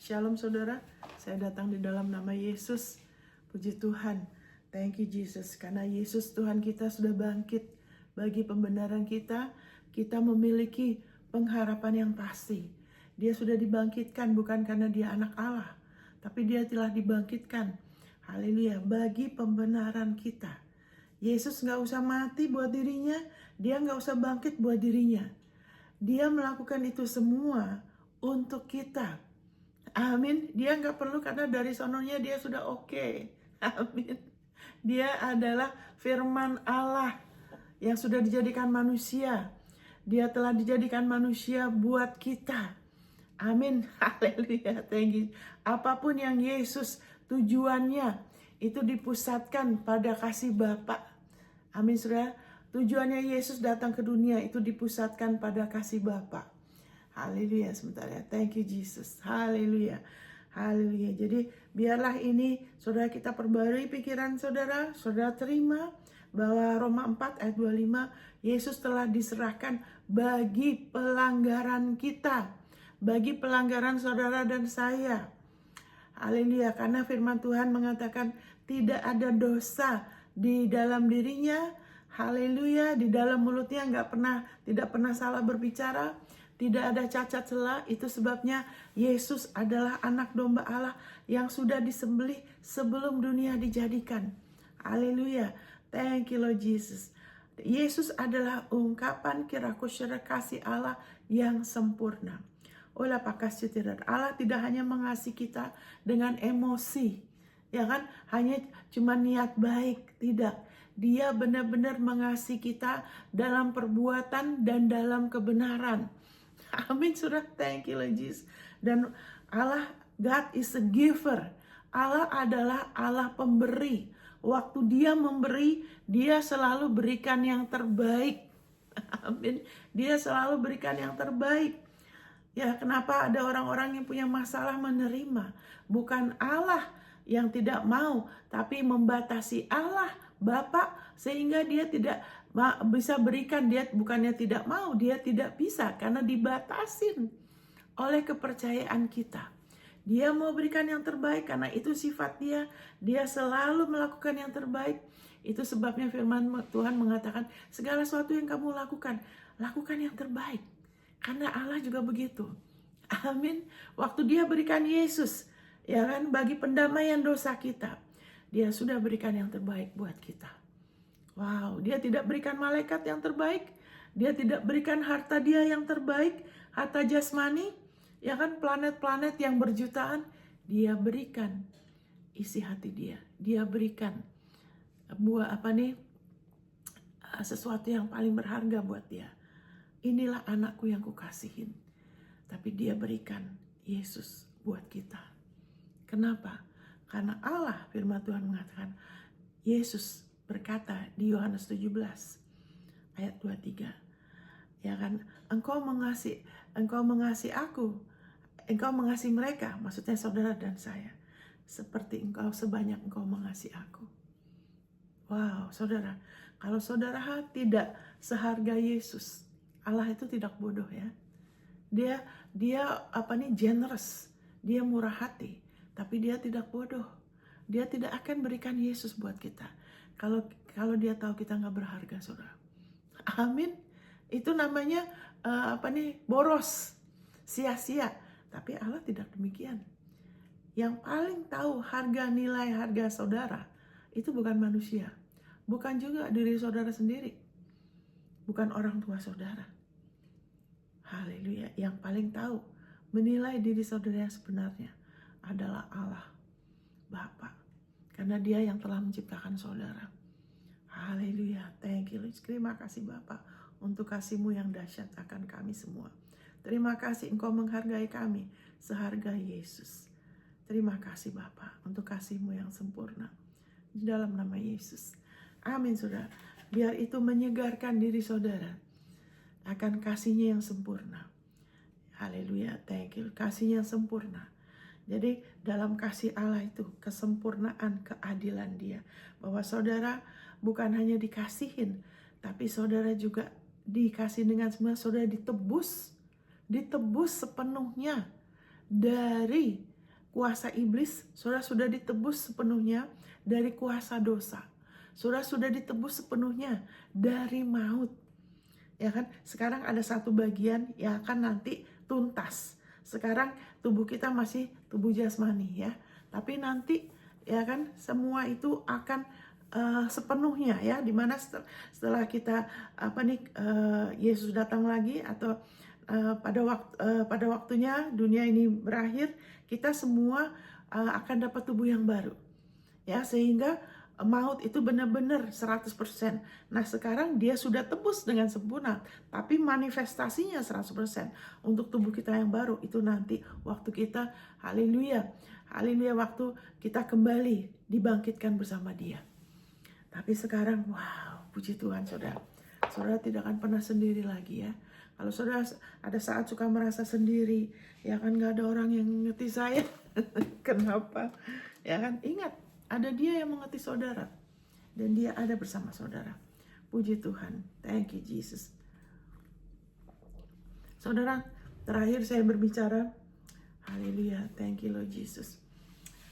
Shalom saudara, saya datang di dalam nama Yesus. Puji Tuhan, thank you Jesus. Karena Yesus Tuhan kita sudah bangkit. Bagi pembenaran kita memiliki pengharapan yang pasti. Dia sudah dibangkitkan bukan karena dia anak Allah, tapi dia telah dibangkitkan. Haleluya, bagi pembenaran kita. Yesus gak usah mati buat dirinya, dia gak usah bangkit buat dirinya. Dia melakukan itu semua untuk kita. Amin. Dia nggak perlu karena dari sononya dia sudah oke. Amin. Dia adalah firman Allah yang sudah dijadikan manusia. Dia telah dijadikan manusia buat kita. Amin. Haleluya. Thank you. Apapun yang Yesus tujuannya itu dipusatkan pada kasih Bapa. Amin, saudara. Tujuannya Yesus datang ke dunia itu dipusatkan pada kasih Bapa. Haleluya, sebentar ya. Thank you Jesus. Haleluya. Haleluya. Jadi biarlah ini saudara kita perbarui pikiran saudara. Saudara terima bahwa Roma 4 ayat 25 Yesus telah diserahkan bagi pelanggaran kita. Bagi pelanggaran saudara dan saya. Haleluya. Karena firman Tuhan mengatakan tidak ada dosa di dalam dirinya. Haleluya. Di dalam mulutnya tidak pernah salah berbicara. Tidak ada cacat celah. Itu sebabnya Yesus adalah anak domba Allah yang sudah disembelih sebelum dunia dijadikan. Haleluya. Thank you Lord Jesus. Yesus adalah ungkapan kirakusyara kasih Allah yang sempurna. Oleh pakasih tidak, Allah tidak hanya mengasihi kita dengan emosi, ya kan? Hanya cuma niat baik, tidak. Dia benar-benar mengasihi kita dalam perbuatan dan dalam kebenaran. Amin, saudara. Thank you Lord Jesus. Dan Allah, God is a giver. Allah adalah Allah pemberi. Waktu dia memberi, dia selalu berikan yang terbaik. Amin. Dia selalu berikan yang terbaik. Ya, kenapa ada orang-orang yang punya masalah menerima? Bukan Allah yang tidak mau, tapi membatasi Allah, Bapa, sehingga dia tidak bisa berikan. Dia bukannya tidak mau, dia tidak bisa karena dibatasin oleh kepercayaan kita. Dia mau berikan yang terbaik karena itu sifat dia. Dia selalu melakukan yang terbaik. Itu sebabnya firman Tuhan mengatakan segala sesuatu yang kamu lakukan, lakukan yang terbaik. Karena Allah juga begitu. Amin. Waktu dia berikan Yesus, ya kan, bagi pendamaian dosa kita, dia sudah berikan yang terbaik buat kita. Wow, dia tidak berikan malaikat yang terbaik. Dia tidak berikan harta dia yang terbaik, harta jasmani, ya kan, planet-planet yang berjutaan. Dia berikan isi hati dia. Dia berikan sesuatu yang paling berharga buat dia. Inilah anakku yang kukasihin. Tapi dia berikan Yesus buat kita. Kenapa? Karena Allah, firman Tuhan mengatakan, Yesus berkata di Yohanes 17 ayat 23, ya kan, engkau mengasihi aku, engkau mengasihi mereka, maksudnya saudara dan saya, seperti sebanyak engkau mengasihi aku. Wow, saudara, kalau saudara tidak seharga Yesus, Allah itu tidak bodoh ya. Dia generous, dia murah hati, tapi dia tidak bodoh. Dia tidak akan berikan Yesus buat kita kalau dia tahu kita nggak berharga, saudara. Amin. Itu namanya boros, sia-sia. Tapi Allah tidak demikian. Yang paling tahu nilai harga saudara itu bukan manusia, bukan juga diri saudara sendiri, bukan orang tua saudara. Haleluya. Yang paling tahu menilai diri saudara yang sebenarnya adalah Allah Bapa. Karena dia yang telah menciptakan saudara. Haleluya. Thank you. Terima kasih Bapa untuk kasih-Mu yang dahsyat akan kami semua. Terima kasih Engkau menghargai kami seharga Yesus. Terima kasih Bapa untuk kasih-Mu yang sempurna. Di dalam nama Yesus. Amin, saudara. Biar itu menyegarkan diri saudara akan kasih-Nya yang sempurna. Haleluya. Thank you. Kasih-Nya yang sempurna. Jadi dalam kasih Allah itu kesempurnaan keadilan dia. Bahwa saudara bukan hanya dikasihin, tapi saudara juga dikasih dengan semua. Saudara ditebus sepenuhnya dari kuasa iblis, saudara sudah ditebus sepenuhnya dari kuasa dosa. Saudara sudah ditebus sepenuhnya dari maut. Ya kan? Sekarang ada satu bagian yang akan nanti tuntas. Sekarang tubuh kita masih tubuh jasmani ya. Tapi nanti ya kan semua itu akan sepenuhnya ya, dimana setelah kita Yesus datang lagi atau pada waktunya dunia ini berakhir, kita semua akan dapat tubuh yang baru ya, sehingga maut itu benar-benar 100%. Nah sekarang dia sudah tebus dengan sempurna, tapi manifestasinya 100% untuk tubuh kita yang baru itu nanti waktu kita haleluya waktu kita kembali dibangkitkan bersama dia. Tapi sekarang, wow, puji Tuhan saudara. Saudara tidak akan pernah sendiri lagi ya. Kalau saudara ada saat suka merasa sendiri, ya kan gak ada orang yang mengerti saya. Kenapa? Ya kan, ingat, ada dia yang mengerti saudara. Dan dia ada bersama saudara. Puji Tuhan, thank you Jesus. Saudara, terakhir saya berbicara, haleluya, thank you Lord Jesus.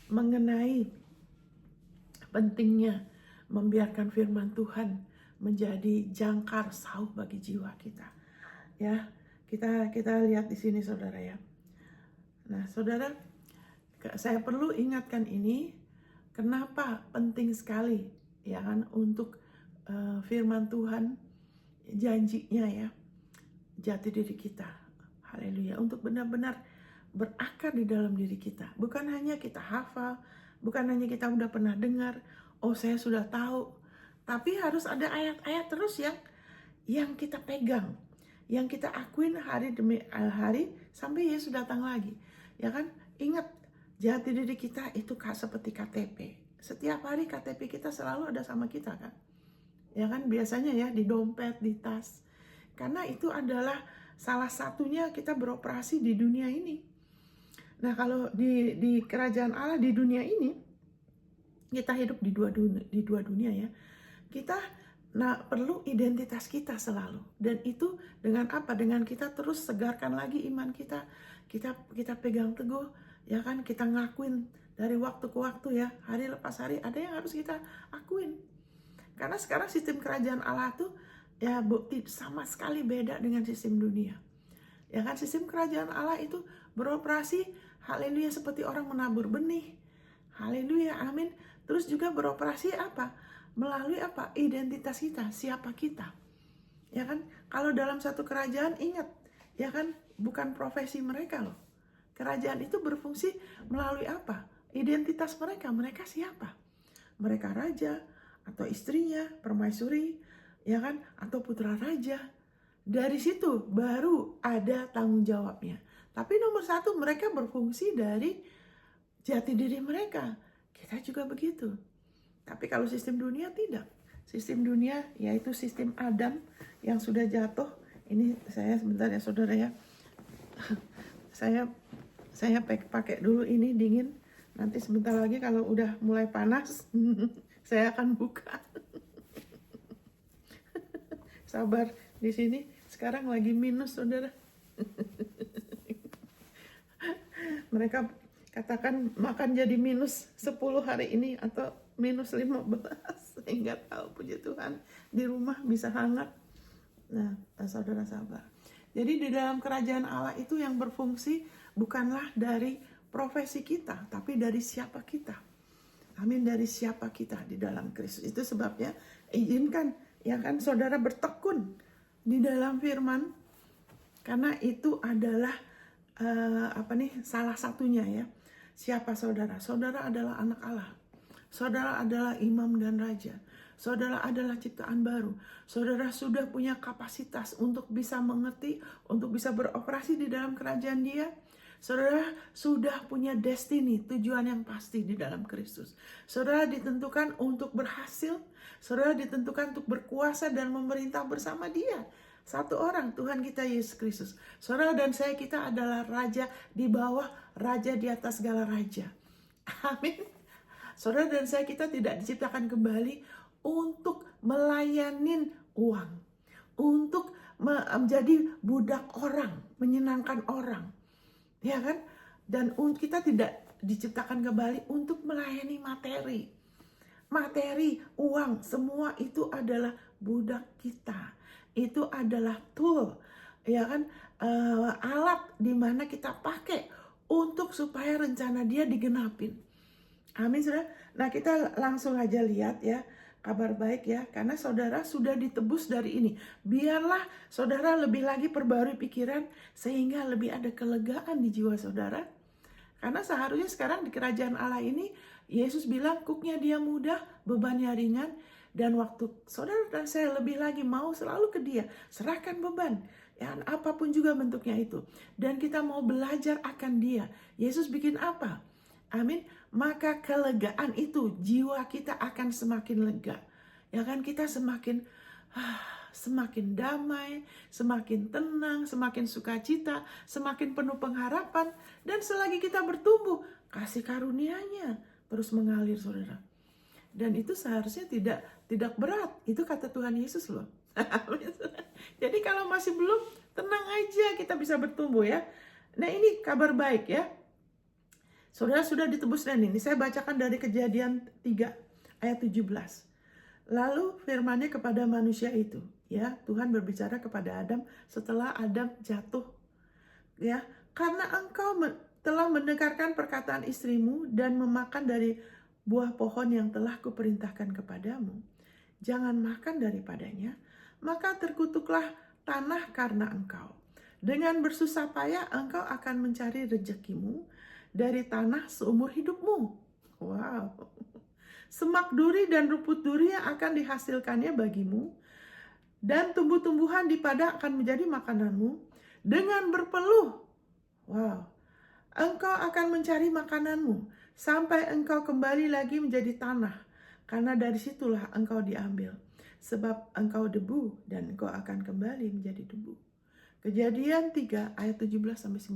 Mengenai pentingnya membiarkan firman Tuhan menjadi jangkar sauh bagi jiwa kita. Ya, kita lihat di sini saudara ya. Nah, saudara, saya perlu ingatkan ini kenapa penting sekali ya kan untuk firman Tuhan janjinya ya jati diri kita. Haleluya, untuk benar-benar berakar di dalam diri kita. Bukan hanya kita hafal, bukan hanya kita udah pernah dengar, oh saya sudah tahu, tapi harus ada ayat-ayat terus yang kita pegang, yang kita akuin hari demi hari sampai Yesus datang lagi. Ya kan? Ingat, jati diri kita itu seperti KTP. Setiap hari KTP kita selalu ada sama kita kan? Ya kan? Biasanya ya di dompet, di tas. Karena itu adalah salah satunya kita beroperasi di dunia ini. Nah, kalau di kerajaan Allah di dunia ini, kita hidup di dua dunia ya. Kita perlu identitas kita selalu. Dan itu dengan apa? Dengan kita terus segarkan lagi iman kita. Kita pegang teguh, ya kan? Kita ngakuin dari waktu ke waktu ya. Hari lepas hari ada yang harus kita akuin. Karena sekarang sistem kerajaan Allah tuh ya sama sekali beda dengan sistem dunia. Ya kan, sistem kerajaan Allah itu beroperasi haleluya seperti orang menabur benih. Haleluya, amin. Terus juga beroperasi apa? Melalui apa? Identitas kita, siapa kita. Ya kan? Kalau dalam satu kerajaan ingat, ya kan, bukan profesi mereka loh. Kerajaan itu berfungsi melalui apa? Identitas mereka, mereka siapa? Mereka raja atau istrinya, permaisuri, ya kan? Atau putra raja. Dari situ baru ada tanggung jawabnya. Tapi nomor satu, mereka berfungsi dari jati diri mereka. Kita juga begitu. Tapi kalau sistem dunia tidak. Sistem dunia yaitu sistem Adam yang sudah jatuh. Ini saya sebentar ya saudara ya. Saya pakai dulu ini dingin. Nanti sebentar lagi kalau udah mulai panas, saya akan buka. Sabar di sini. Sekarang lagi minus saudara. Mereka katakan makan jadi minus 10 hari ini atau minus 15. Saya nggak tahu, puji Tuhan. Di rumah bisa hangat. Nah, saudara sabar. Jadi di dalam kerajaan Allah itu yang berfungsi bukanlah dari profesi kita, tapi dari siapa kita. Amin, dari siapa kita di dalam Kristus. Itu sebabnya izinkan ya kan saudara bertekun di dalam firman, karena itu adalah salah satunya ya. Siapa saudara? Saudara adalah anak Allah. Saudara adalah imam dan raja. Saudara adalah ciptaan baru. Saudara sudah punya kapasitas untuk bisa mengerti, untuk bisa beroperasi di dalam kerajaan Dia. Saudara sudah punya destiny, tujuan yang pasti di dalam Kristus. Saudara ditentukan untuk berhasil. Saudara ditentukan untuk berkuasa dan memerintah bersama Dia. Satu orang, Tuhan kita Yesus Kristus. Saudara dan saya, kita adalah raja di bawah, raja di atas segala raja. Amin. Saudara dan saya, kita tidak diciptakan kembali untuk melayanin uang. Untuk menjadi budak orang, menyenangkan orang. Ya kan? Dan kita tidak diciptakan kembali untuk melayani materi. Materi, uang, semua itu adalah budak kita. Itu adalah tool, ya kan, alat di mana kita pakai untuk supaya rencana dia digenapin. Amin, saudara. Nah, kita langsung aja lihat ya, kabar baik ya, karena saudara sudah ditebus dari ini. Biarlah saudara lebih lagi perbarui pikiran sehingga lebih ada kelegaan di jiwa saudara. Karena seharusnya sekarang di kerajaan Allah ini, Yesus bilang kuknya dia mudah, bebannya ringan. Dan waktu saudara dan saya lebih lagi mau selalu ke dia, serahkan beban. Ya, apapun juga bentuknya itu. Dan kita mau belajar akan dia. Yesus bikin apa? Amin. Maka kelegaan itu, jiwa kita akan semakin lega. Ya kan, kita semakin semakin damai, semakin tenang, semakin sukacita, semakin penuh pengharapan. Dan selagi kita bertumbuh, kasih karunia-Nya terus mengalir, saudara. Dan itu seharusnya tidak berat. Itu kata Tuhan Yesus loh. Jadi kalau masih belum, tenang aja, kita bisa bertumbuh ya. Nah, ini kabar baik ya. Saudara sudah ditebus, dan ini saya bacakan dari Kejadian 3 ayat 17. Lalu firman-Nya kepada manusia itu, ya, Tuhan berbicara kepada Adam setelah Adam jatuh, ya, karena engkau telah mendengarkan perkataan istrimu dan memakan dari buah pohon yang telah kuperintahkan kepadamu, jangan makan daripadanya, maka terkutuklah tanah karena engkau. Dengan bersusah payah engkau akan mencari rezekimu dari tanah seumur hidupmu. Wow. Semak duri dan rumput duri yang akan dihasilkannya bagimu, dan tumbuh-tumbuhan di padang akan menjadi makananmu. Dengan berpeluh, wow, engkau akan mencari makananmu sampai engkau kembali lagi menjadi tanah, karena dari situlah engkau diambil. Sebab engkau debu dan engkau akan kembali menjadi debu. Kejadian 3 ayat 17-19.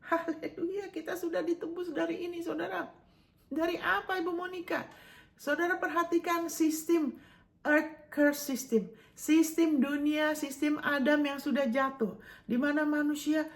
Haleluya, kita sudah ditebus dari ini, saudara. Dari apa, Ibu Monica? Saudara perhatikan sistem earth curse system. Sistem dunia, sistem Adam yang sudah jatuh. Di mana manusia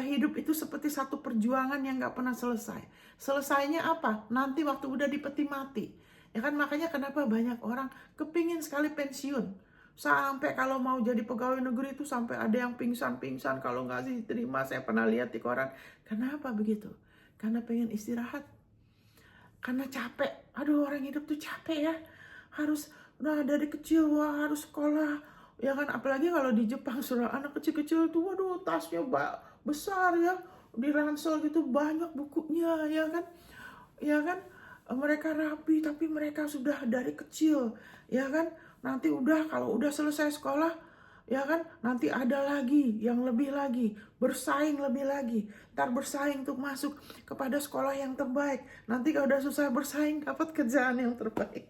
hidup itu seperti satu perjuangan yang gak pernah selesai. Selesainya apa? Nanti waktu udah di peti mati. Ya kan, makanya kenapa banyak orang kepingin sekali pensiun. Sampai kalau mau jadi pegawai negeri itu sampai ada yang pingsan-pingsan kalau nggak diterima. Saya pernah lihat di koran. Kenapa begitu? Karena pengen istirahat. Karena capek. Aduh, orang hidup tuh capek ya. Harus, dari kecil, harus sekolah. Ya kan, apalagi kalau di Jepang, saudara, anak kecil-kecil tuh, waduh, tasnya besar ya. Di ransel gitu banyak bukunya, ya kan. Ya kan, mereka rapi tapi mereka sudah dari kecil, ya kan. Nanti kalau udah selesai sekolah, ya kan, nanti ada lagi yang lebih lagi, bersaing lebih lagi, ntar bersaing untuk masuk kepada sekolah yang terbaik. Nanti kalau udah selesai bersaing, dapat kerjaan yang terbaik.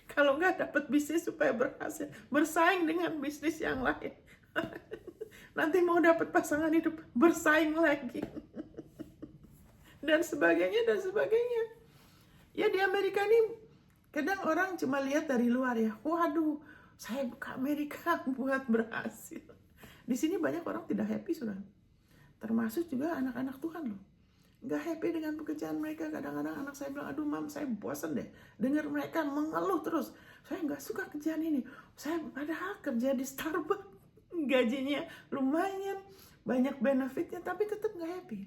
Kalau nggak, dapat bisnis supaya berhasil, bersaing dengan bisnis yang lain. Nanti mau dapat pasangan hidup, bersaing lagi. Dan sebagainya, dan sebagainya. Ya, di Amerika ini kadang orang cuma lihat dari luar ya. Waduh, saya ke Amerika buat berhasil. Di sini banyak orang tidak happy, sudah. Termasuk juga anak-anak Tuhan loh. Nggak happy dengan pekerjaan mereka. Kadang-kadang anak saya bilang, aduh mam, saya bosan deh dengar mereka mengeluh terus. Saya nggak suka kerjaan ini. Saya padahal kerja di Starbucks, gajinya lumayan, banyak benefitnya, tapi tetap nggak happy.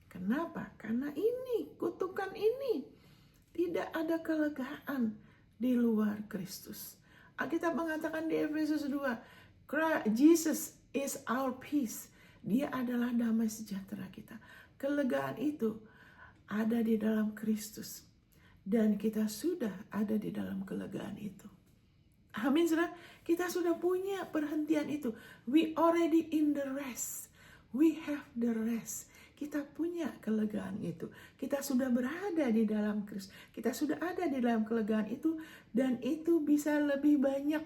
Kenapa? Karena ini, kutukan ini. Tidak ada kelegaan di luar Kristus. Alkitab mengatakan di Efesus 2, Jesus is our peace. Dia adalah damai sejahtera kita. Kelegaan itu ada di dalam Kristus. Dan kita sudah ada di dalam kelegaan itu. Amin, saudara. Kita sudah punya perhentian itu. We already in the rest. We have the rest. Kita punya kelegaan itu. Kita sudah berada di dalam Kristus. Kita sudah ada di dalam kelegaan itu. Dan itu bisa lebih banyak.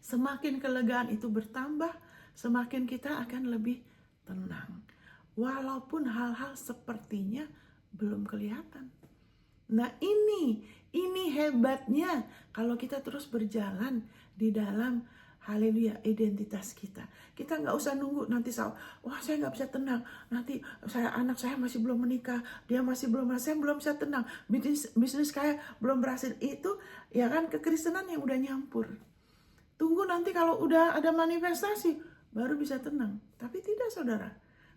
Semakin kelegaan itu bertambah, semakin kita akan lebih tenang. Walaupun hal-hal sepertinya belum kelihatan. Nah, ini hebatnya kalau kita terus berjalan di dalam haleluya, identitas kita. Kita nggak usah nunggu nanti wah saya nggak bisa tenang, nanti anak saya masih belum menikah, dia masih belum, saya belum bisa tenang, bisnis kayak belum berhasil. Itu ya kan kekristenan yang udah nyampur. Tunggu nanti kalau udah ada manifestasi baru bisa tenang. Tapi tidak, saudara.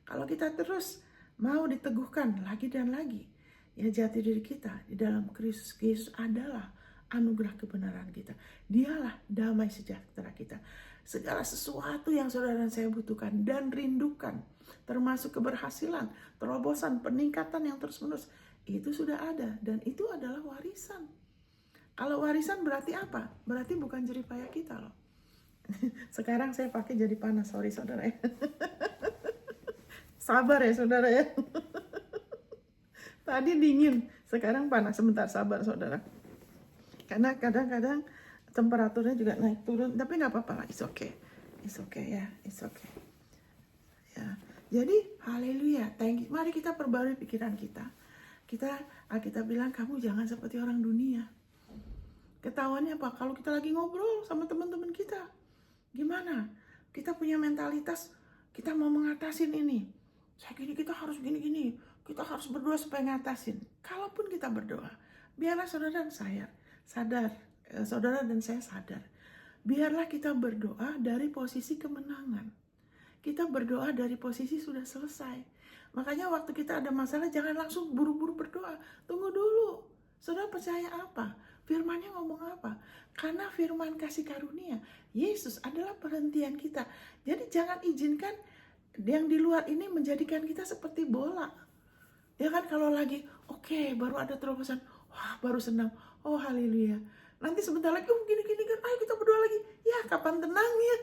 Kalau kita terus mau diteguhkan lagi dan lagi, ya jati diri kita di dalam Kristus Yesus adalah anugerah kebenaran kita. Dialah damai sejahtera kita. Segala sesuatu yang saudara dan saya butuhkan dan rindukan, termasuk keberhasilan, terobosan, peningkatan yang terus-menerus, itu sudah ada dan itu adalah warisan. Kalau warisan berarti apa? Berarti bukan jeripaya kita loh. Sekarang saya pakai jadi panas, sorry saudara ya. Sabar ya saudara ya. Tadi dingin, sekarang panas. Sebentar, sabar saudara. Karena kadang-kadang temperaturnya juga naik turun, tapi nggak apa-apa lah, it's okay ya, it's okay. Ya, jadi haleluya, thank you. Mari kita perbarui pikiran kita. Kita bilang kamu jangan seperti orang dunia. Ketahuannya apa? Kalau kita lagi ngobrol sama teman-teman kita, gimana? Kita punya mentalitas, kita mau ngatasin ini. Kita harus gini-gini. Kita harus berdoa supaya ngatasin. Kalaupun kita berdoa, biarlah saudara dan saya sadar, saudara dan saya sadar. Biarlah kita berdoa dari posisi kemenangan. Kita berdoa dari posisi sudah selesai. Makanya waktu kita ada masalah, jangan langsung buru-buru berdoa. Tunggu dulu. Saudara percaya apa? Firman-Nya ngomong apa? Karena firman kasih karunia, Yesus adalah perhentian kita. Jadi jangan izinkan yang di luar ini menjadikan kita seperti bola. Ya kan, kalau lagi oke, baru ada terobosan, wah baru senang, oh haleluya. Nanti sebentar lagi, gini-gini kan, ayo kita berdoa lagi. Ya kapan tenangnya?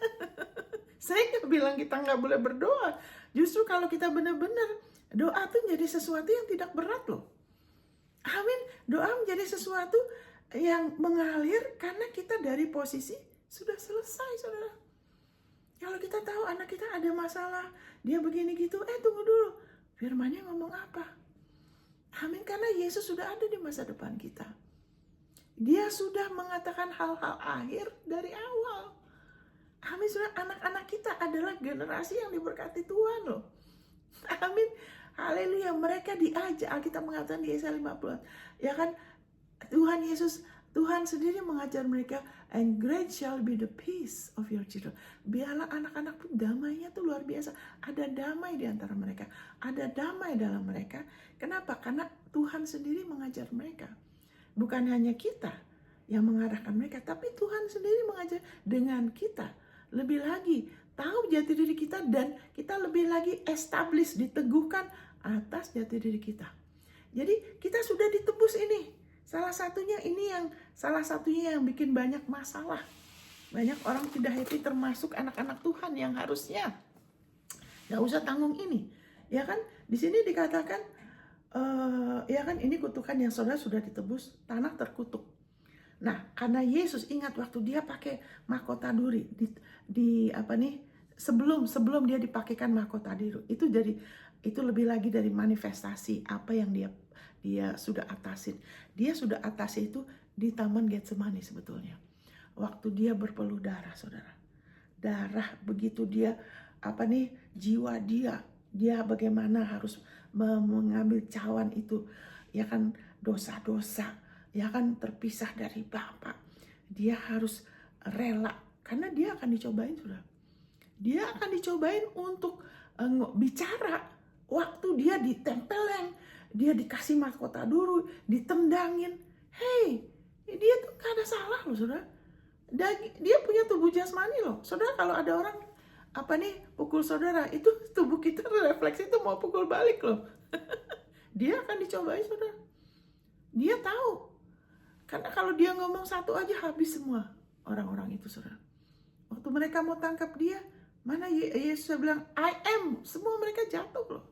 Saya nggak bilang kita nggak boleh berdoa. Justru kalau kita benar-benar, doa tuh jadi sesuatu yang tidak berat loh. Amin. Doa menjadi sesuatu yang mengalir karena kita dari posisi sudah selesai, saudara. Kalau kita tahu anak kita ada masalah, dia begini gitu, tunggu dulu. Firman-Nya ngomong apa? Amin, karena Yesus sudah ada di masa depan kita. Dia sudah mengatakan hal-hal akhir dari awal. Amin, saudara, anak-anak kita adalah generasi yang diberkati Tuhan loh. Amin, haleluya, mereka diajak, kita mengatakan di Yesaya 50, ya kan, Tuhan sendiri mengajar mereka, and great shall be the peace of your children. Biarlah anak-anak pun damainya tuh luar biasa. Ada damai di antara mereka, ada damai dalam mereka. Kenapa? Karena Tuhan sendiri mengajar mereka. Bukan hanya kita yang mengarahkan mereka, tapi Tuhan sendiri mengajar dengan kita. Lebih lagi, tahu jati diri kita dan kita lebih lagi establish, diteguhkan atas jati diri kita. Jadi kita sudah ditebus ini. Salah satunya yang bikin banyak masalah. Banyak orang tidak happy, termasuk anak-anak Tuhan yang harusnya nggak usah tanggung ini. Ya kan, di sini dikatakan, ya kan, ini kutukan yang saudara sudah ditebus, tanah terkutuk. Nah, karena Yesus ingat waktu dia pakai mahkota duri sebelum dia dipakaikan mahkota duri, itu lebih lagi dari manifestasi apa yang dia sudah atasin. Dia sudah atasi itu di Taman Getsemani sebetulnya. Waktu dia berpeluh darah, saudara. Darah begitu dia jiwa dia bagaimana harus mengambil cawan itu, ya kan, dosa-dosa, ya kan, terpisah dari Bapa. Dia harus rela karena dia akan dicobain, saudara. Dia akan dicobain untuk bicara. Waktu dia ditempeleng, dia dikasih mahkota dulu, ditendangin. Hey, dia tuh gak ada salah loh, saudara. Dia punya tubuh jasmani loh. Saudara, kalau ada orang pukul saudara, itu tubuh kita refleksi itu mau pukul balik loh. Dia akan dicobain, saudara. Dia tahu. Karena kalau dia ngomong satu aja habis semua orang-orang itu, saudara. Waktu mereka mau tangkap dia, mana Yesus bilang, I am. Semua mereka jatuh loh.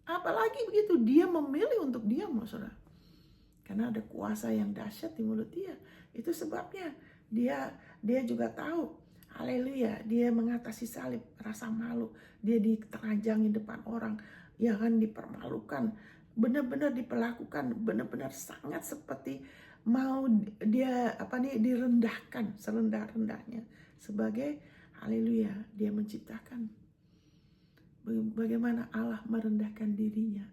Apalagi begitu, dia memilih untuk diam loh, saudara. Karena ada kuasa yang dahsyat di mulut dia. Itu sebabnya dia juga tahu, haleluya, dia mengatasi salib, rasa malu. Dia diteranjangin depan orang, ya kan, dipermalukan, benar-benar diperlakukan, benar-benar sangat seperti mau dia direndahkan serendah-rendahnya sebagai haleluya, dia menciptakan bagaimana Allah merendahkan dirinya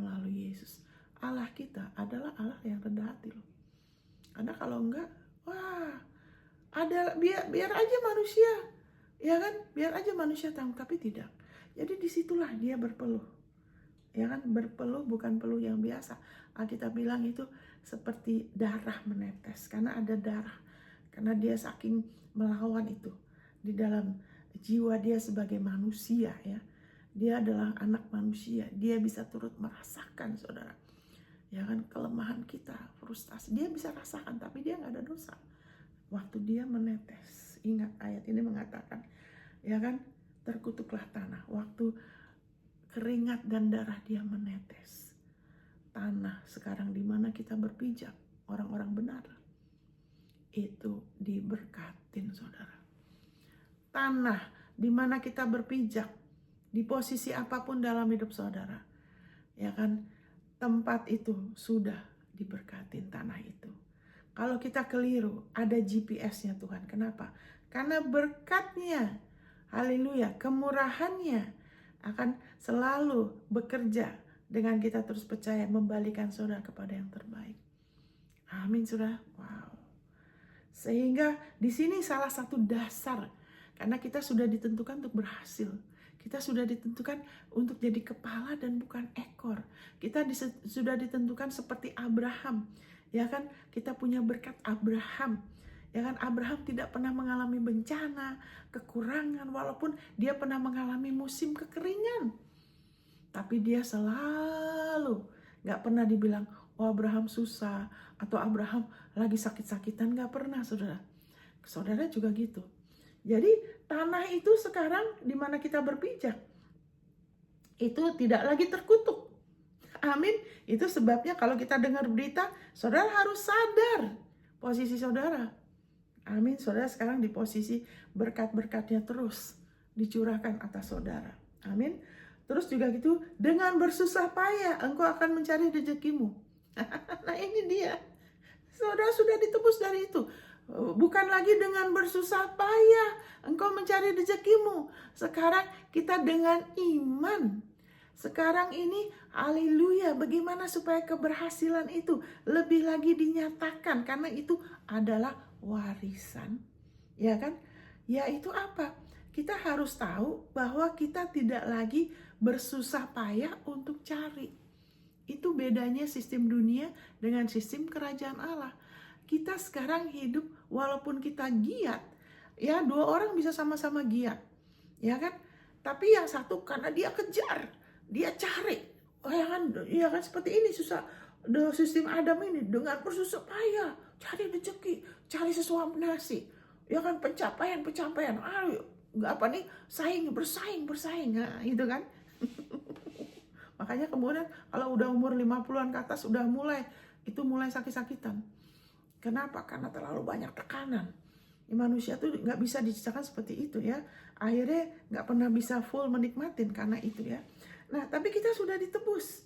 melalui Yesus. Allah kita adalah Allah yang rendah hati loh. Karena kalau enggak, wah, ada biar aja manusia, ya kan? Biar aja manusia tahu, tapi tidak. Jadi disitulah dia berpeluh, ya kan? Berpeluh bukan peluh yang biasa. Alkitab bilang itu seperti darah menetes, karena ada darah, karena dia saking melawan itu di dalam jiwa dia sebagai manusia, ya. Dia adalah anak manusia, dia bisa turut merasakan, saudara. Ya kan, kelemahan kita, frustasi, dia bisa rasakan, tapi dia nggak ada dosa. Waktu dia menetes, ingat ayat ini mengatakan, ya kan, terkutuklah tanah. Waktu keringat dan darah dia menetes, tanah sekarang di mana kita berpijak, orang-orang benar, itu diberkatin, saudara. Tanah di mana kita berpijak, di posisi apapun dalam hidup saudara, ya kan, tempat itu sudah diberkatin tanah itu. Kalau kita keliru, ada GPS-nya Tuhan. Kenapa? Karena berkatnya, haleluya, kemurahannya akan selalu bekerja dengan kita terus percaya membalikan saudara kepada yang terbaik. Amin, saudara. Wow. Sehingga di sini salah satu dasar, karena kita sudah ditentukan untuk berhasil. Kita sudah ditentukan untuk jadi kepala dan bukan ekor. Kita sudah ditentukan seperti Abraham. Ya kan, kita punya berkat Abraham. Ya kan, Abraham tidak pernah mengalami bencana, kekurangan, walaupun dia pernah mengalami musim kekeringan. Tapi dia selalu gak pernah dibilang, oh Abraham susah, atau Abraham lagi sakit-sakitan, gak pernah, saudara. Saudara juga gitu. Jadi tanah itu sekarang di mana kita berpijak itu tidak lagi terkutuk. Amin. Itu sebabnya kalau kita dengar berita, saudara harus sadar posisi saudara. Amin. Saudara sekarang di posisi berkat-berkatnya terus dicurahkan atas saudara. Amin. Terus juga gitu, dengan bersusah payah engkau akan mencari rezekimu. Nah ini dia. Saudara sudah ditebus dari itu. Bukan lagi dengan bersusah payah engkau mencari rezekimu. Sekarang kita dengan iman. Sekarang ini, haleluya, bagaimana supaya keberhasilan itu lebih lagi dinyatakan. Karena itu adalah warisan. Ya kan? Ya itu apa? Kita harus tahu bahwa kita tidak lagi bersusah payah untuk cari. Itu bedanya sistem dunia dengan sistem kerajaan Allah. Kita sekarang hidup walaupun kita giat, ya dua orang bisa sama-sama giat, ya kan? Tapi yang satu karena dia kejar, dia cari, ya kan seperti ini susah. Sistem Adam ini dengan bersusah payah, cari rezeki, cari sesuap nasi, ya kan, pencapaian, nggak apa nih, bersaing, nah itu kan. Makanya kemudian kalau udah umur 50-an ke atas udah mulai sakit-sakitan. Kenapa? Karena terlalu banyak tekanan. Manusia tuh nggak bisa diciptakan seperti itu ya. Akhirnya nggak pernah bisa full menikmatin karena itu ya. Nah, tapi kita sudah ditebus.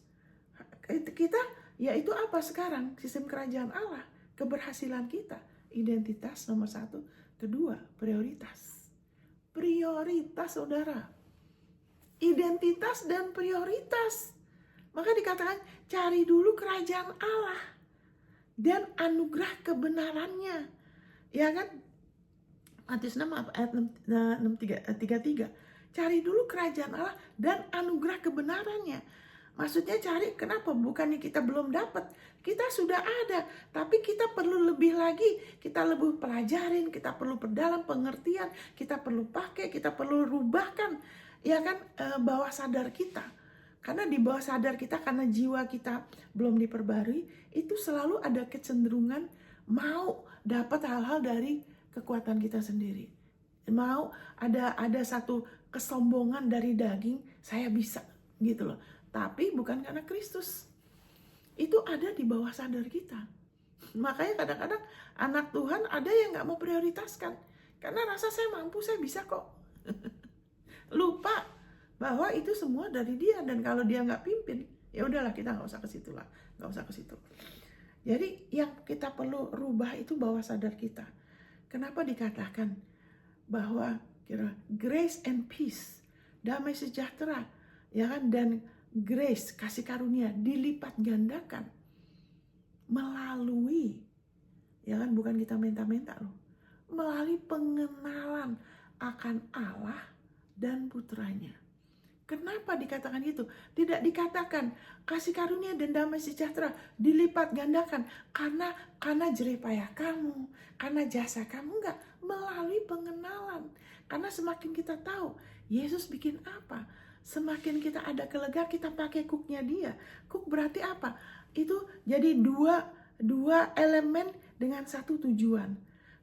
Kita, yaitu apa sekarang? Sistem kerajaan Allah. Keberhasilan kita. Identitas nomor 1. Kedua, prioritas. Prioritas, saudara. Identitas dan prioritas. Maka dikatakan, cari dulu kerajaan Allah dan anugerah kebenarannya, ya kan? Matius 6 ayat 33. Cari dulu kerajaan Allah dan anugerah kebenarannya. Maksudnya cari, kenapa? Bukannya kita belum dapat, kita sudah ada, tapi kita perlu lebih lagi, kita lebih pelajarin, kita perlu perdalam pengertian, kita perlu pakai, kita perlu rubahkan, ya kan, bawah sadar kita. Karena di bawah sadar kita, karena jiwa kita belum diperbarui, itu selalu ada kecenderungan mau dapat hal-hal dari kekuatan kita sendiri. Mau ada satu kesombongan dari daging, saya bisa gitu loh. Tapi bukan karena Kristus. Itu ada di bawah sadar kita. Makanya kadang-kadang anak Tuhan ada yang gak mau prioritaskan. Karena rasa saya mampu, saya bisa kok. Lupa bahwa itu semua dari dia, dan kalau dia nggak pimpin, ya udahlah, kita nggak usah ke situ lah, nggak usah ke situ. Jadi yang kita perlu rubah itu bawah sadar kita. Kenapa dikatakan bahwa kira grace and peace, damai sejahtera, ya kan, dan grace, kasih karunia dilipat gandakan melalui, ya kan, bukan kita minta-minta loh, melalui pengenalan akan Allah dan putranya. Kenapa dikatakan itu? Tidak dikatakan kasih karunia dan damai sejahtera dilipat gandakan karena jerih payah kamu, karena jasa kamu, enggak, melalui pengenalan. Karena semakin kita tahu Yesus bikin apa, semakin kita ada kelegaan, kita pakai cooknya dia. Cook berarti apa? Itu jadi dua elemen dengan satu tujuan.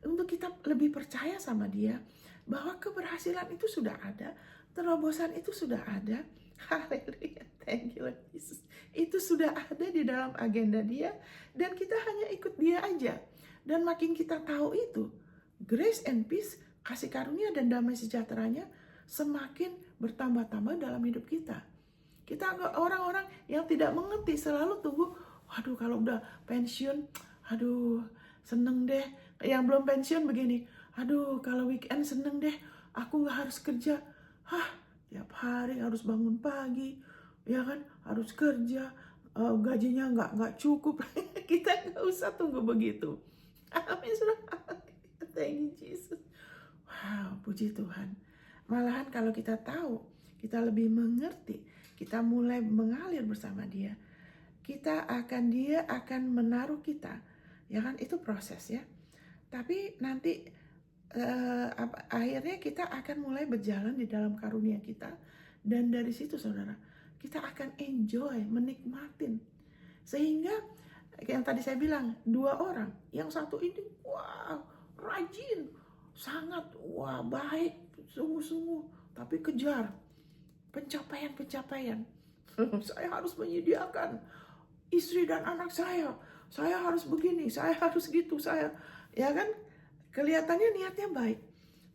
Untuk kita lebih percaya sama dia bahwa keberhasilan itu sudah ada, terobosan itu sudah ada. Haleluya, thank you Lord Jesus. Itu sudah ada di dalam agenda dia, dan kita hanya ikut dia aja. Dan makin kita tahu itu, grace and peace, kasih karunia dan damai sejahteranya semakin bertambah-tambah dalam hidup kita. Kita orang-orang yang tidak mengerti selalu tunggu, waduh kalau udah pensiun, aduh seneng deh. Yang belum pensiun begini, aduh kalau weekend seneng deh, aku gak harus kerja. Tiap hari harus bangun pagi, ya kan, harus kerja, gajinya nggak cukup. Kita nggak usah tunggu begitu. Amin, thank you Jesus. Wow, puji Tuhan. Malahan kalau kita tahu, kita lebih mengerti, kita mulai mengalir bersama dia, dia akan menaruh kita, ya kan, itu proses ya. Tapi nanti akhirnya kita akan mulai berjalan di dalam karunia kita, dan dari situ saudara, kita akan enjoy, menikmatin, sehingga yang tadi saya bilang, dua orang, yang satu ini wow rajin, sangat baik, sungguh-sungguh, tapi kejar pencapaian. Saya harus menyediakan istri dan anak saya harus begini, saya harus gitu, ya kan, kelihatannya niatnya baik,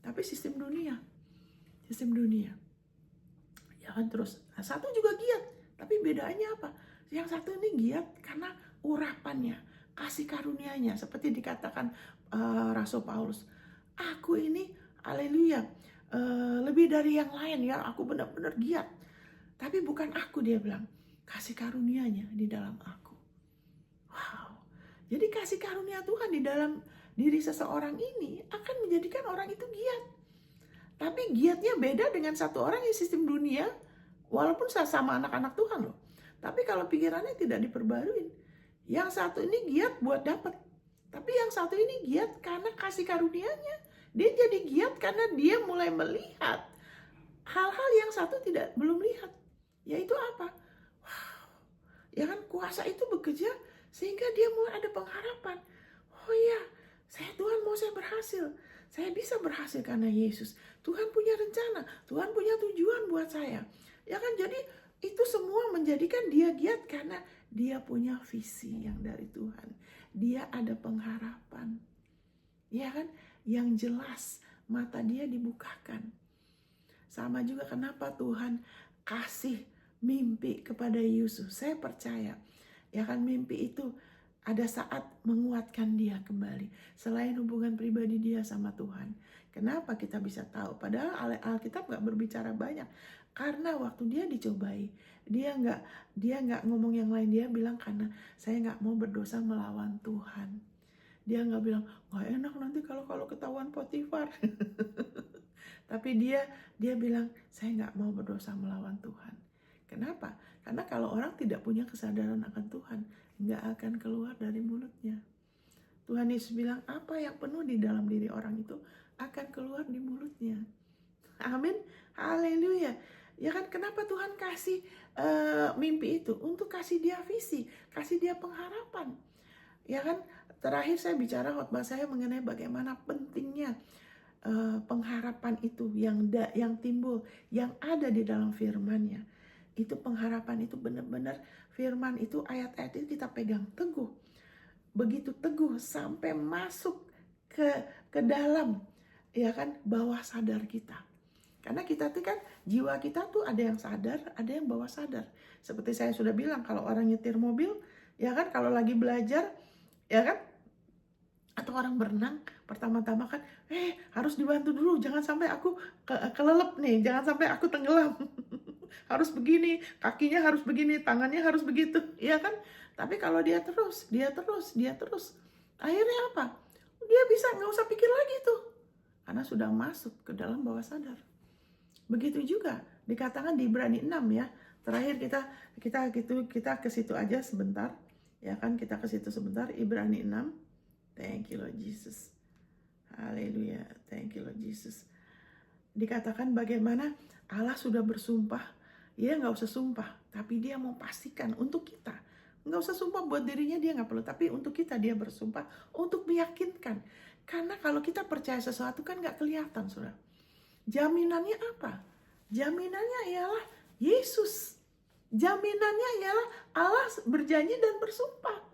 tapi sistem dunia, ya kan. Terus satu juga giat, tapi bedanya apa? Yang satu ini giat karena urapannya, kasih karunianya, seperti dikatakan Rasul Paulus, aku ini, haleluya, lebih dari yang lain ya, aku benar-benar giat. Tapi bukan aku, dia bilang, kasih karunianya di dalam aku. Wow, jadi kasih karunia Tuhan di dalam diri seseorang ini akan menjadikan orang itu giat. Tapi giatnya beda dengan satu orang yang sistem dunia, walaupun sama anak-anak Tuhan loh. Tapi kalau pikirannya tidak diperbaruin, yang satu ini giat buat dapat, tapi yang satu ini giat karena kasih karunianya. Dia jadi giat karena dia mulai melihat hal-hal yang satu belum lihat. Yaitu apa? Wow, ya kan, kuasa itu bekerja sehingga dia mulai ada pengharapan. Oh iya, Tuhan mau saya berhasil. Saya bisa berhasil karena Yesus. Tuhan punya rencana, Tuhan punya tujuan buat saya. Ya kan, jadi itu semua menjadikan dia giat karena dia punya visi yang dari Tuhan. Dia ada pengharapan. Ya kan, yang jelas mata dia dibukakan. Sama juga kenapa Tuhan kasih mimpi kepada Yusuf. Saya percaya, ya kan, mimpi itu ada saat menguatkan dia kembali. Selain hubungan pribadi dia sama Tuhan. Kenapa kita bisa tahu? Padahal Alkitab gak berbicara banyak. Karena waktu dia dicobai, dia nggak ngomong yang lain. Dia bilang, karena saya nggak mau berdosa melawan Tuhan. Dia nggak bilang, nggak enak nanti kalau ketahuan Potifar. Tapi dia bilang, saya nggak mau berdosa melawan Tuhan. Kenapa? Karena kalau orang tidak punya kesadaran akan Tuhan, nggak akan keluar dari mulutnya. Tuhan Yesus bilang, apa yang penuh di dalam diri orang itu akan keluar di mulutnya. Amin, haleluya. Ya kan, kenapa Tuhan kasih mimpi itu? Untuk kasih dia visi, kasih dia pengharapan. Ya kan, terakhir saya bicara khotbah saya mengenai bagaimana pentingnya pengharapan itu yang timbul, yang ada di dalam firman-Nya. Itu pengharapan itu benar-benar firman itu, ayat-ayat itu kita pegang teguh. Begitu teguh sampai masuk ke dalam, ya kan, bawah sadar kita. Karena kita tuh kan, jiwa kita tuh ada yang sadar, ada yang bawah sadar. Seperti saya sudah bilang, kalau orang nyetir mobil, ya kan, kalau lagi belajar, ya kan, Atau orang berenang, pertama-tama kan, harus dibantu dulu, jangan sampai aku kelelep nih, jangan sampai aku tenggelam. Harus begini, kakinya harus begini, tangannya harus begitu, ya kan? Tapi kalau dia terus, akhirnya apa? Dia bisa nggak usah pikir lagi tuh, karena sudah masuk ke dalam bawah sadar. Begitu juga dikatakan di Ibrani 6 ya. Terakhir kita ke situ aja sebentar, ya kan? Kita ke situ sebentar, Ibrani 6. Thank you Lord Jesus. Haleluya. Thank you Lord Jesus. Dikatakan bagaimana Allah sudah bersumpah. Dia nggak usah sumpah, tapi dia mau pastikan untuk kita. Nggak usah sumpah buat dirinya, dia nggak perlu. Tapi untuk kita dia bersumpah untuk meyakinkan. Karena kalau kita percaya sesuatu kan nggak kelihatan, saudara. Jaminannya apa? Jaminannya ialah Yesus. Jaminannya ialah Allah berjanji dan bersumpah.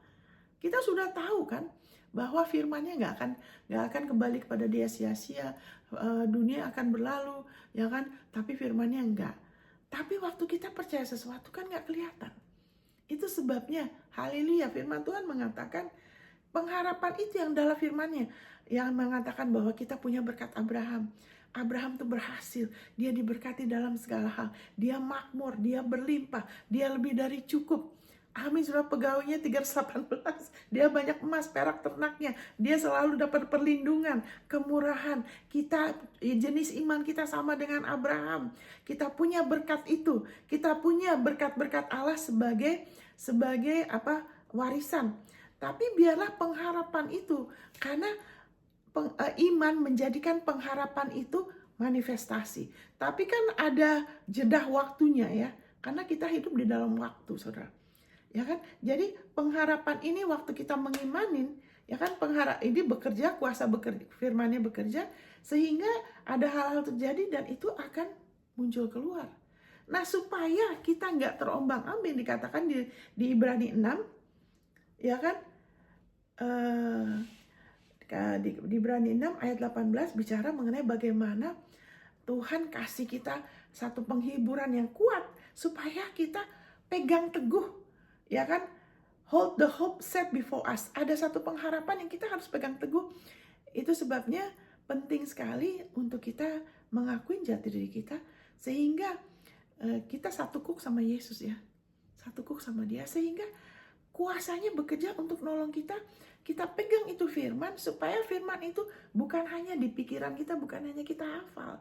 Kita sudah tahu kan bahwa firman-Nya nggak akan kembali kepada dia sia-sia. Dunia akan berlalu, ya kan? Tapi firman-Nya enggak. Tapi waktu kita percaya sesuatu kan nggak kelihatan. Itu sebabnya, haleluya, firman Tuhan mengatakan pengharapan itu yang dalam firman-Nya, yang mengatakan bahwa kita punya berkat Abraham. Abraham itu berhasil, dia diberkati dalam segala hal. Dia makmur, dia berlimpah, dia lebih dari cukup. Amin, sudah pegawainya 318. Dia banyak emas, perak, ternaknya. Dia selalu dapat perlindungan, kemurahan. Kita, jenis iman kita sama dengan Abraham. Kita punya berkat itu. Kita punya berkat-berkat Allah sebagai warisan. Tapi biarlah pengharapan itu, karena iman menjadikan pengharapan itu manifestasi. Tapi kan ada jeda waktunya ya, karena kita hidup di dalam waktu, saudara. Ya kan? Jadi pengharapan ini waktu kita mengimanin, ya kan, ini bekerja, kuasa bekerja, firman-Nya bekerja, sehingga ada hal-hal terjadi dan itu akan muncul keluar. Nah, supaya kita nggak terombang-ambing, dikatakan di Ibrani 6, ya kan, di Ibrani 6 ayat 18 bicara mengenai bagaimana Tuhan kasih kita satu penghiburan yang kuat supaya kita pegang teguh. Ya kan, hold the hope set before us. Ada satu pengharapan yang kita harus pegang teguh. Itu sebabnya penting sekali untuk kita mengakui jati diri kita, sehingga kita satu kuk sama Yesus ya, satu kuk sama Dia, sehingga kuasanya bekerja untuk nolong kita. Kita pegang itu firman, supaya firman itu bukan hanya di pikiran kita, bukan hanya kita hafal.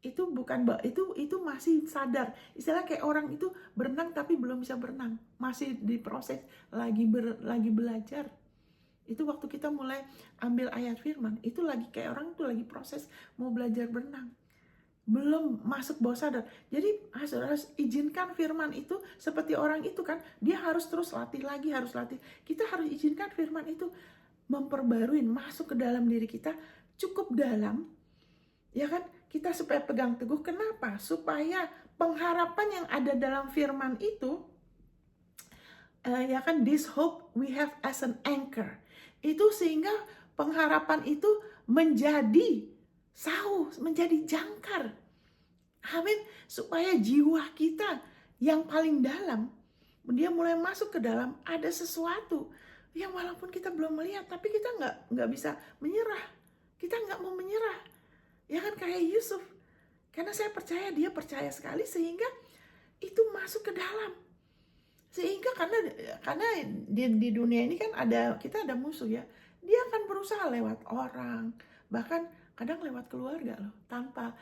Itu bukan, itu masih sadar. Istilah kayak orang itu berenang tapi belum bisa berenang, masih diproses, lagi belajar. Itu waktu kita mulai ambil ayat firman, itu lagi kayak orang itu lagi proses mau belajar berenang, belum masuk bawah sadar. Jadi harus izinkan firman itu, seperti orang itu kan, dia harus terus latih lagi, harus latih. Kita harus izinkan firman itu memperbarui, masuk ke dalam diri kita, cukup dalam, ya kan, kita supaya pegang teguh. Kenapa? Supaya pengharapan yang ada dalam firman itu, ya kan, this hope we have as an anchor, itu sehingga pengharapan itu menjadi sauh, menjadi jangkar. Amin. Supaya jiwa kita yang paling dalam, dia mulai masuk ke dalam, ada sesuatu yang walaupun kita belum melihat, tapi kita nggak bisa menyerah. Kita nggak mau menyerah. Ya kan, kayak Yusuf. Karena saya percaya dia percaya sekali, sehingga itu masuk ke dalam. Sehingga karena di dunia ini kan kita ada musuh ya. Dia akan berusaha lewat orang, bahkan kadang lewat keluarga loh, tanpa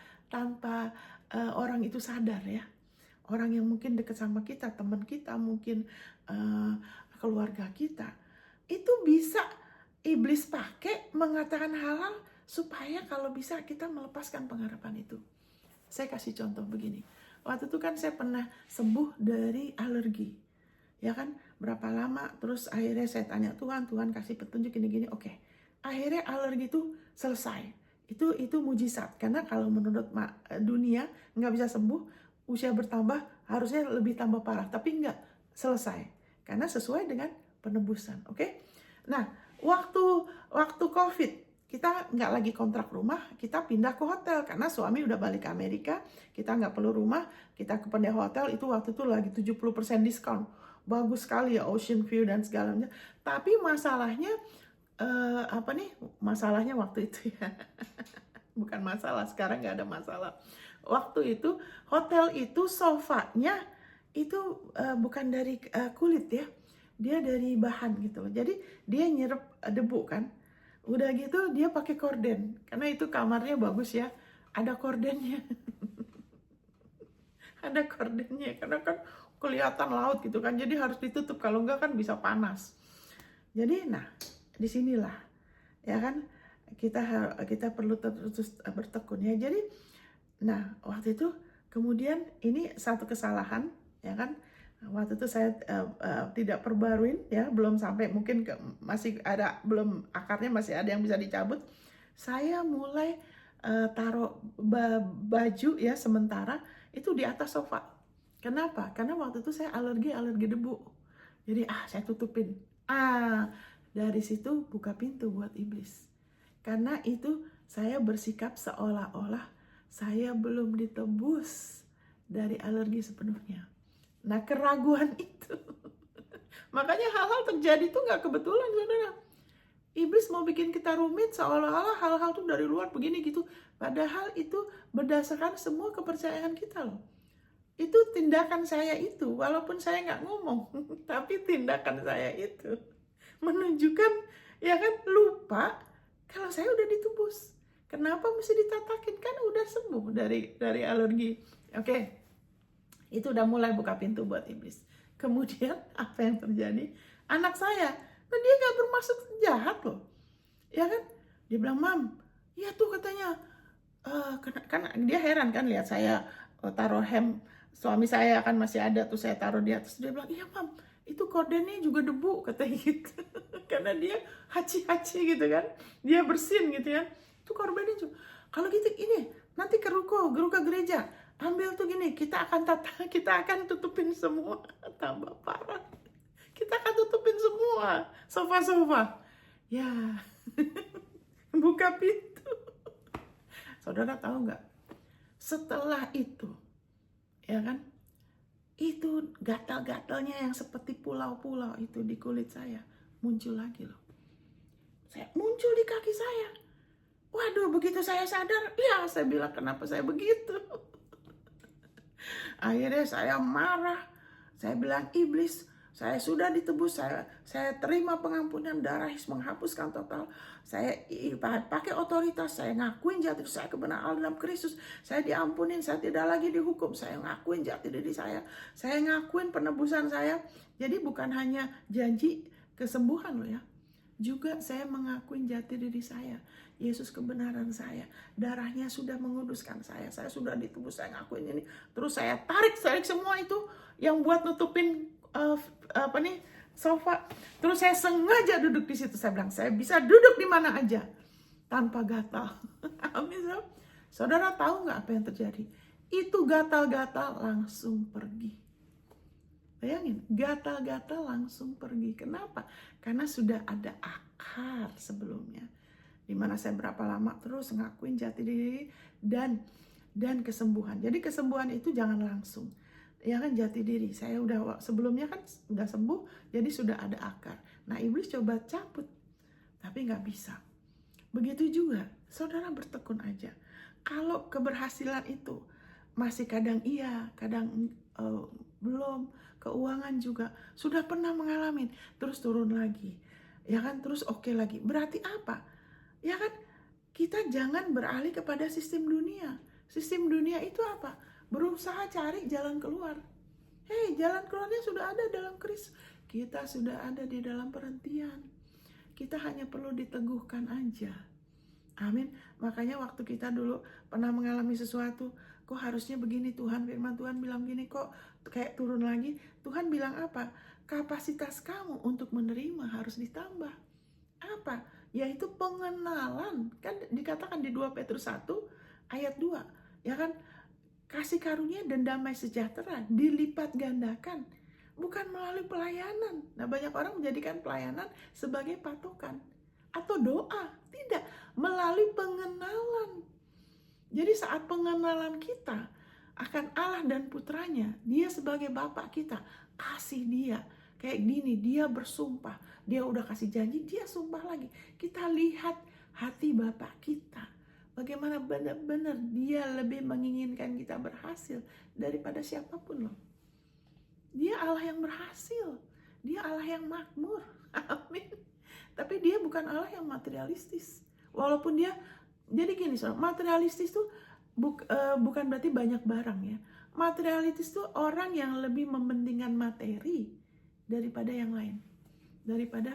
orang itu sadar ya. Orang yang mungkin dekat sama kita, teman kita, mungkin keluarga kita, itu bisa iblis pakai mengatakan hal-hal supaya kalau bisa kita melepaskan pengharapan itu. Saya kasih contoh begini. Waktu itu kan saya pernah sembuh dari alergi. Ya kan, berapa lama, terus akhirnya saya tanya Tuhan kasih petunjuk gini-gini, oke. Akhirnya alergi itu selesai. Itu mujizat, karena kalau menurut dunia nggak bisa sembuh, usia bertambah harusnya lebih tambah parah, tapi nggak, selesai. Karena sesuai dengan penebusan, oke? Nah, waktu COVID, kita nggak lagi kontrak rumah, kita pindah ke hotel karena suami udah balik ke Amerika, kita nggak perlu rumah, kita ke pindah hotel. Itu waktu itu lagi 70% diskon, bagus sekali ya, ocean view dan segalanya. Tapi masalahnya apa nih masalahnya waktu itu ya. Bukan masalah, sekarang nggak ada masalah. Waktu itu hotel itu sofanya itu bukan dari kulit ya, dia dari bahan gitu loh. Jadi dia nyerap debu kan. Udah gitu dia pakai korden, karena itu kamarnya bagus ya, ada kordennya. Ada kordennya, karena kan kelihatan laut gitu kan, jadi harus ditutup, kalau enggak kan bisa panas. Jadi nah disinilah ya kan kita perlu terus bertekun ya. Jadi nah waktu itu kemudian ini satu kesalahan ya kan, waktu itu saya tidak perbaruin ya, belum sampai mungkin masih ada, belum akarnya masih ada yang bisa dicabut. Saya mulai taruh baju ya sementara itu di atas sofa. Kenapa? Karena waktu itu saya alergi debu. Jadi saya tutupin. Dari situ buka pintu buat iblis. Karena itu saya bersikap seolah-olah saya belum ditebus dari alergi sepenuhnya. Nah, keraguan itu. Makanya hal-hal terjadi itu nggak kebetulan, saudara. Iblis mau bikin kita rumit seolah-olah hal-hal itu dari luar begini gitu. Padahal itu berdasarkan semua kepercayaan kita loh. Itu tindakan saya itu, walaupun saya nggak ngomong, tapi tindakan saya itu menunjukkan ya kan, lupa kalau saya udah ditebus. Kenapa mesti ditatakin? Kan udah sembuh dari alergi. Oke. Itu udah mulai buka pintu buat iblis. Kemudian apa yang terjadi? Anak saya, nah dia gak bermaksud jahat loh. Ya kan? Dia bilang, "Mam, ya tuh katanya." Kan dia heran kan lihat saya taruh hem suami saya kan masih ada tuh, saya taruh di atas. Dia bilang, "Iya Mam, itu kordennya juga debu," katanya gitu. Karena dia haci-haci gitu kan, dia bersin gitu ya. Itu korbannya juga. Kalau gitu ini nanti ke ruko gereja, ambil tuh gini, kita akan tutupin semua. Tambah parah, kita akan tutupin semua sofa-sofa ya. Buka pintu. Saudara tahu nggak, setelah itu ya kan, itu gatal-gatalnya yang seperti pulau-pulau itu di kulit saya muncul lagi loh. Saya muncul di kaki saya. Waduh, begitu saya sadar, ya saya bilang, kenapa saya begitu? Akhirnya saya marah. Saya bilang, iblis, saya sudah ditebus, saya terima pengampunan, darah Yesus menghapuskan total. Saya pakai otoritas, saya ngakuin jati saya kebenaran dalam Kristus. Saya diampunin, saya tidak lagi dihukum. Saya ngakuin jati diri saya. Saya ngakuin penebusan saya. Jadi bukan hanya janji kesembuhan loh ya. Juga saya mengakuin jati diri saya. Yesus kebenaran saya. Darahnya sudah menguduskan saya. Saya sudah ditebus, saya ngakuin ini. Terus saya tarik semua itu yang buat nutupin sofa. Terus saya sengaja duduk di situ. Saya bilang, saya bisa duduk di mana aja tanpa gatal. Amin. Saudara tahu nggak apa yang terjadi? Itu gatal-gatal langsung pergi. Bayangin, gatal-gatal langsung pergi. Kenapa? Karena sudah ada akar sebelumnya. Dimana saya berapa lama terus ngakuin jati diri dan kesembuhan. Jadi kesembuhan itu jangan langsung. Ya kan, jati diri. Saya udah sebelumnya kan udah sembuh, jadi sudah ada akar. Nah, iblis coba cabut, tapi nggak bisa. Begitu juga, saudara bertekun aja. Kalau keberhasilan itu masih kadang iya, kadang belum, keuangan juga sudah pernah mengalami, terus turun lagi, ya kan, terus oke lagi. Berarti apa? Ya kan, kita jangan beralih kepada sistem dunia. Sistem dunia itu apa? Berusaha cari jalan keluar. Hei, jalan keluarnya sudah ada dalam Kristus. Kita sudah ada di dalam perhentian. Kita hanya perlu diteguhkan aja. Amin. Makanya waktu kita dulu pernah mengalami sesuatu, kok harusnya begini Tuhan, firman Tuhan bilang gini, kok kayak turun lagi. Tuhan bilang apa? Kapasitas kamu untuk menerima harus ditambah. Apa? Yaitu pengenalan. Kan dikatakan di 2 Petrus 1 ayat 2. Ya kan? Kasih karunia dan damai sejahtera dilipat gandakan. Bukan melalui pelayanan. Nah, banyak orang menjadikan pelayanan sebagai patokan. Atau doa. Tidak. Melalui pengenalan. Jadi saat pengenalan kita akan Allah dan putranya, dia sebagai Bapa kita, kasih dia. kayak gini, dia bersumpah, dia udah kasih janji, dia sumpah lagi. Kita lihat hati Bapa kita, bagaimana benar-benar dia lebih menginginkan kita berhasil daripada siapapun loh. Dia Allah yang berhasil, dia Allah yang makmur. Amin. Tapi dia bukan Allah yang materialistis. Walaupun dia, jadi gini, materialistis tuh bukan berarti banyak barang ya. Materialistis tuh orang yang lebih mementingkan materi daripada yang lain, daripada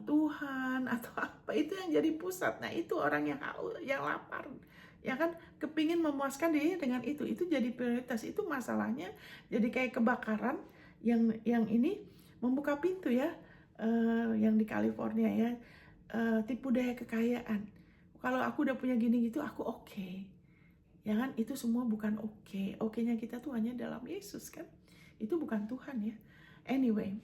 Tuhan atau apa, itu yang jadi pusat. Nah itu orang yang lapar, ya kan, kepingin memuaskan diri dengan itu jadi prioritas. Itu masalahnya jadi kayak kebakaran yang ini membuka pintu ya, yang di California ya, tipu daya kekayaan. Kalau aku udah punya gini gitu, aku oke. Ya kan, itu semua bukan oke. Oke-nya kita tuh hanya dalam Yesus kan. Itu bukan Tuhan ya. Anyway,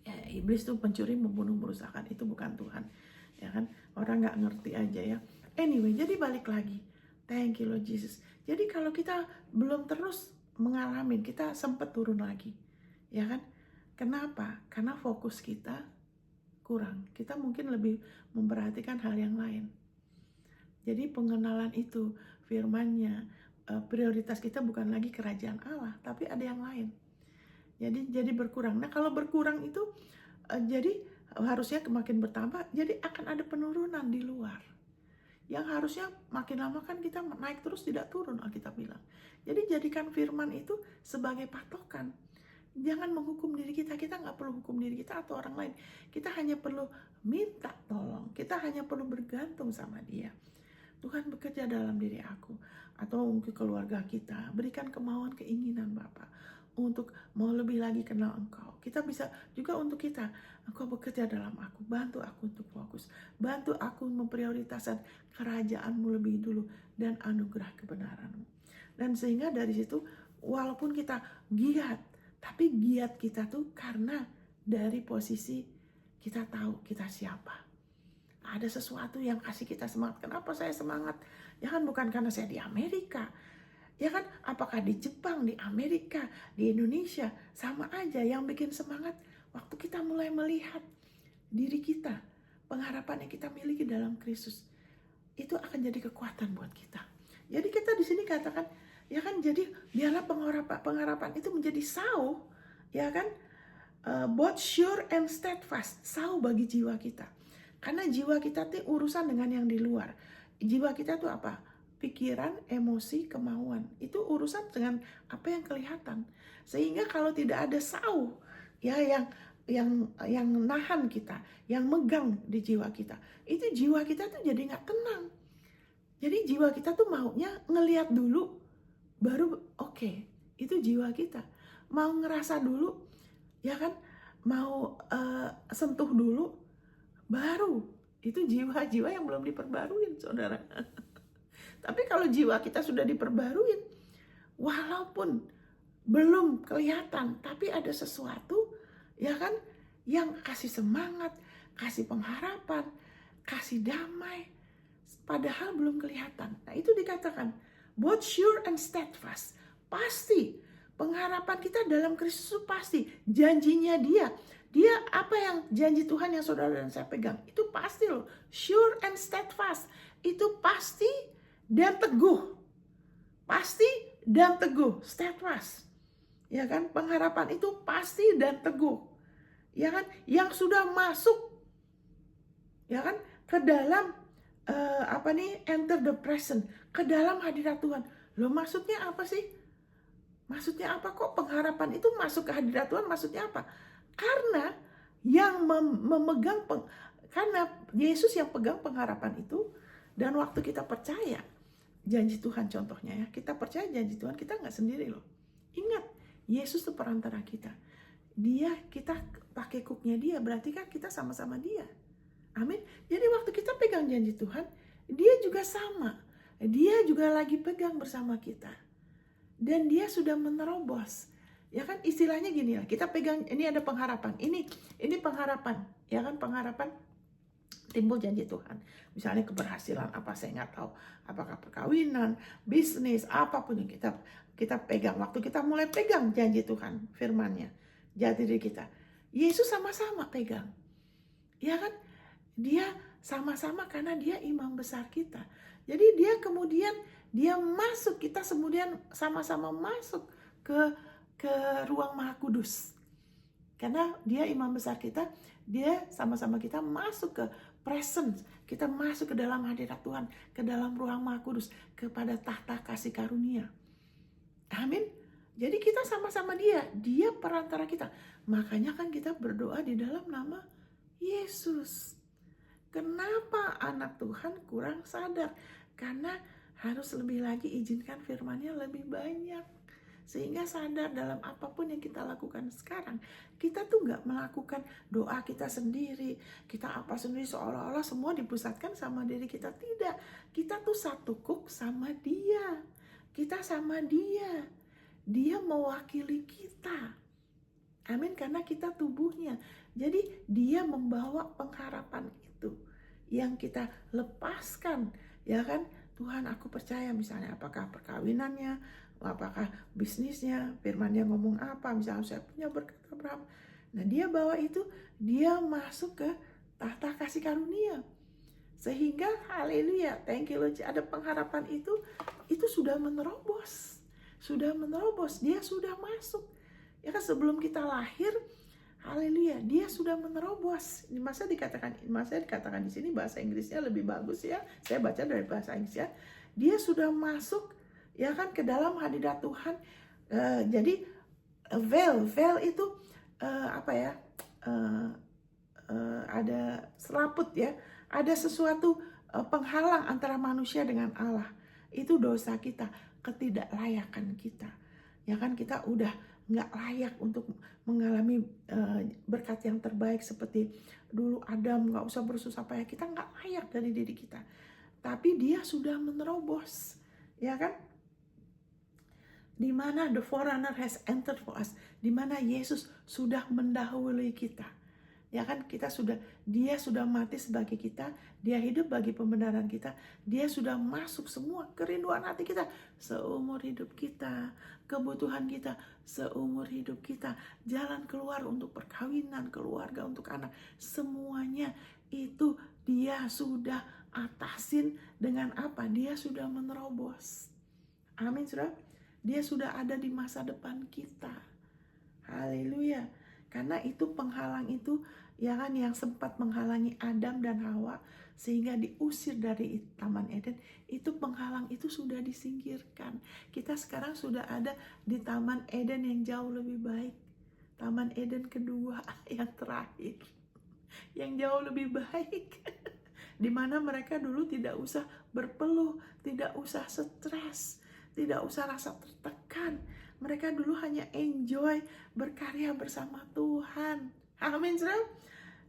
ya, iblis tuh pencuri, membunuh, merusakkan. Itu bukan Tuhan. Ya kan, orang nggak ngerti aja ya. Anyway, jadi balik lagi. Thank you Lord Jesus. Jadi kalau kita belum terus mengalami, kita sempat turun lagi. Ya kan? Kenapa? Karena fokus kita kurang. Kita mungkin lebih memperhatikan hal yang lain. Jadi pengenalan itu, firman-Nya, prioritas kita bukan lagi kerajaan Allah, tapi ada yang lain. Jadi berkurang. Nah kalau berkurang itu, jadi harusnya makin bertambah, jadi akan ada penurunan di luar. Yang harusnya makin lama kan kita naik terus, tidak turun, Alkitab bilang. Jadi jadikan firman itu sebagai patokan. Jangan menghukum diri kita nggak perlu hukum diri kita atau orang lain. Kita hanya perlu minta tolong, kita hanya perlu bergantung sama Dia. Tuhan bekerja dalam diri aku atau mungkin keluarga kita. Berikan kemauan, keinginan Bapa untuk mau lebih lagi kenal Engkau. Kita bisa juga untuk kita. Engkau bekerja dalam aku, bantu aku untuk fokus, bantu aku memprioritaskan kerajaan-Mu lebih dulu dan anugerah kebenaran-Mu. Dan sehingga dari situ, walaupun kita giat, tapi giat kita tuh karena dari posisi kita tahu kita siapa. Ada sesuatu yang kasih kita semangat. Kenapa saya semangat? Ya kan bukan karena saya di Amerika. Ya kan, apakah di Jepang, di Amerika, di Indonesia, sama aja. Yang bikin semangat waktu kita mulai melihat diri kita, pengharapan yang kita miliki dalam Kristus, itu akan jadi kekuatan buat kita. Jadi kita di sini katakan, ya kan, jadi biarlah pengharapan itu menjadi sau, ya kan, both sure and steadfast, sau bagi jiwa kita. Karena jiwa kita tuh urusan dengan yang di luar. Jiwa kita tuh apa? Pikiran, emosi, kemauan. Itu urusan dengan apa yang kelihatan. Sehingga kalau tidak ada sau ya yang nahan kita, yang megang di jiwa kita, itu jiwa kita tuh jadi nggak tenang. Jadi jiwa kita tuh maunya ngelihat dulu, baru oke. Itu jiwa kita. Mau ngerasa dulu, ya kan? Mau sentuh dulu, baru. Itu jiwa-jiwa yang belum diperbaruin, saudara. Tapi kalau jiwa kita sudah diperbaruin, walaupun belum kelihatan, tapi ada sesuatu, ya kan, yang kasih semangat, kasih pengharapan, kasih damai, padahal belum kelihatan. Nah itu dikatakan, both sure and steadfast. Pasti, pengharapan kita dalam Kristus pasti, janjinya Dia apa yang janji Tuhan yang saudara dan saya pegang, itu pasti loh, sure and steadfast, itu pasti dan teguh, pasti dan teguh, steadfast, ya kan, pengharapan itu pasti dan teguh, ya kan, yang sudah masuk, ya kan, ke dalam enter the present, ke dalam hadirat Tuhan. Loh maksudnya apa sih? Maksudnya apa kok pengharapan itu masuk ke hadirat Tuhan? Maksudnya apa? Karena yang memegang karena Yesus yang pegang pengharapan itu, dan waktu kita percaya janji Tuhan, contohnya ya, kita percaya janji Tuhan, kita nggak sendiri loh. Ingat, Yesus itu perantara kita. Kita pakai kuknya Dia, berarti kan kita sama-sama Dia. Amin. Jadi waktu kita pegang janji Tuhan, Dia juga sama. Dia juga lagi pegang bersama kita. Dan Dia sudah menerobos. Ya kan, istilahnya gini lah, kita pegang, ini ada pengharapan, ini pengharapan, ya kan, pengharapan timbul janji Tuhan. Misalnya keberhasilan apa saya nggak tahu, apakah perkawinan, bisnis, apapun yang kita pegang. Waktu kita mulai pegang janji Tuhan, firman-Nya, jati diri kita, Yesus sama-sama pegang, ya kan? Dia sama-sama karena dia imam besar kita. Jadi dia kemudian dia masuk, kita kemudian sama-sama masuk ke ruang Maha Kudus. Karena dia imam besar kita, dia sama-sama kita masuk ke presence, kita masuk ke dalam hadirat Tuhan, ke dalam ruang Maha Kudus, kepada tahta kasih karunia. Amin. Jadi kita sama-sama dia perantara kita. Makanya kan kita berdoa di dalam nama Yesus. Kenapa anak Tuhan kurang sadar? Karena harus lebih lagi izinkan firman-Nya lebih banyak. Sehingga sadar dalam apapun yang kita lakukan sekarang, kita tuh gak melakukan doa kita sendiri, kita apa sendiri seolah-olah semua dipusatkan sama diri kita. Tidak, kita tuh satu kuk sama dia, kita sama dia, dia mewakili kita. Amin, karena kita tubuhnya. Jadi dia membawa pengharapan itu yang kita lepaskan, ya kan? Tuhan, aku percaya, misalnya apakah perkawinannya, apakah bisnisnya, firman-Nya ngomong apa, misalnya saya punya berkat Abraham. Nah dia bawa itu, dia masuk ke tahta kasih karunia. Sehingga haleluya, thank you Lord, ada pengharapan itu sudah menerobos. Dia sudah masuk. Ya kan, sebelum kita lahir, haleluya, dia sudah menerobos. Masa dikatakan di sini bahasa Inggrisnya lebih bagus ya. Saya baca dari bahasa Inggris ya. Dia sudah masuk, ya kan, ke dalam hadirat Tuhan. Jadi veil itu ada selaput ya. Ada sesuatu penghalang antara manusia dengan Allah. Itu dosa kita, ketidaklayakan kita. Ya kan, kita udah nggak layak untuk mengalami berkat yang terbaik seperti dulu Adam. Nggak usah bersusah payah, kita nggak layak dari diri kita. Tapi dia sudah menerobos, ya kan? Di mana the forerunner has entered for us, di mana Yesus sudah mendahului kita. Ya kan, dia sudah mati sebagai kita, dia hidup bagi pembenaran kita, dia sudah masuk semua kerinduan hati kita, seumur hidup kita, kebutuhan kita, seumur hidup kita, jalan keluar untuk perkawinan, keluarga, untuk anak, semuanya itu dia sudah atasin dengan apa? Dia sudah menerobos. Amin, saudara. Dia sudah ada di masa depan kita. Haleluya. Karena itu penghalang itu, ya kan, yang sempat menghalangi Adam dan Hawa sehingga diusir dari Taman Eden, itu penghalang itu sudah disingkirkan. Kita sekarang sudah ada di Taman Eden yang jauh lebih baik. Taman Eden kedua yang terakhir, yang jauh lebih baik. Di mana mereka dulu tidak usah berpeluh, tidak usah stres, tidak usah rasa tertekan. Mereka dulu hanya enjoy berkarya bersama Tuhan. Amin, saudara.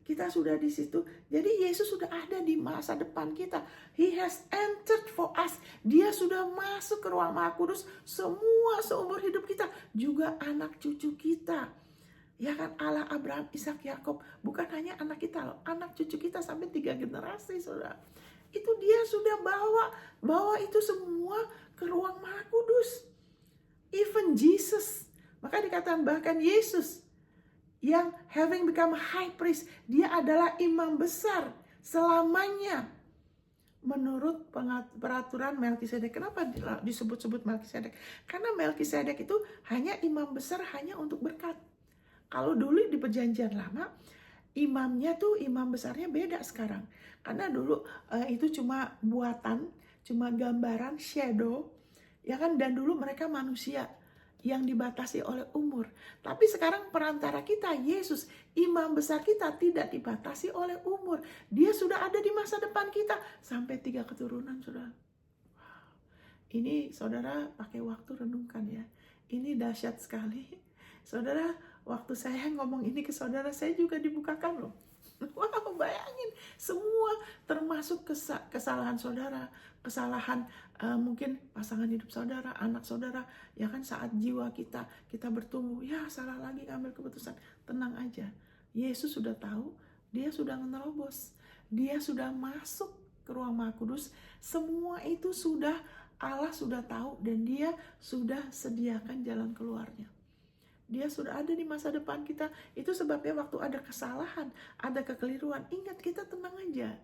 Kita sudah di situ. Jadi Yesus sudah ada di masa depan kita. He has entered for us. Dia sudah masuk ke ruang Maha Kudus. Semua seumur hidup kita, juga anak cucu kita. Ya kan, Allah Abraham, Ishak, Yakub, bukan hanya anak kita loh, anak cucu kita sampai 3 generasi, saudara. Itu dia sudah bawa itu semua ke ruang Maha Kudus. Even Jesus, maka dikatakan bahkan Yesus yang having become a high priest, dia adalah imam besar selamanya menurut peraturan Melkisedek. Kenapa disebut-sebut Melkisedek? Karena Melkisedek itu hanya imam besar hanya untuk berkat. Kalau dulu di perjanjian lama, imamnya tuh, imam besarnya beda sekarang. Karena dulu itu cuma buatan, cuma gambaran, shadow, ya kan, dan dulu mereka manusia yang dibatasi oleh umur. Tapi sekarang perantara kita, Yesus, imam besar kita, tidak dibatasi oleh umur. Dia sudah ada di masa depan kita sampai 3 keturunan, saudara. Wow. Ini saudara pakai waktu renungkan ya. Ini dahsyat sekali. Saudara, waktu saya ngomong ini ke saudara, saya juga dibukakan loh. Wow, bayangin, semua termasuk kesalahan saudara, kesalahan mungkin pasangan hidup saudara, anak saudara, ya kan, saat jiwa kita bertumbuh, ya salah lagi ngambil keputusan. Tenang aja, Yesus sudah tahu, dia sudah menerobos. Dia sudah masuk ke ruang Maha Kudus. Semua itu sudah Allah sudah tahu dan dia sudah sediakan jalan keluarnya. Dia sudah ada di masa depan kita. Itu sebabnya waktu ada kesalahan, ada kekeliruan, ingat kita tenang aja.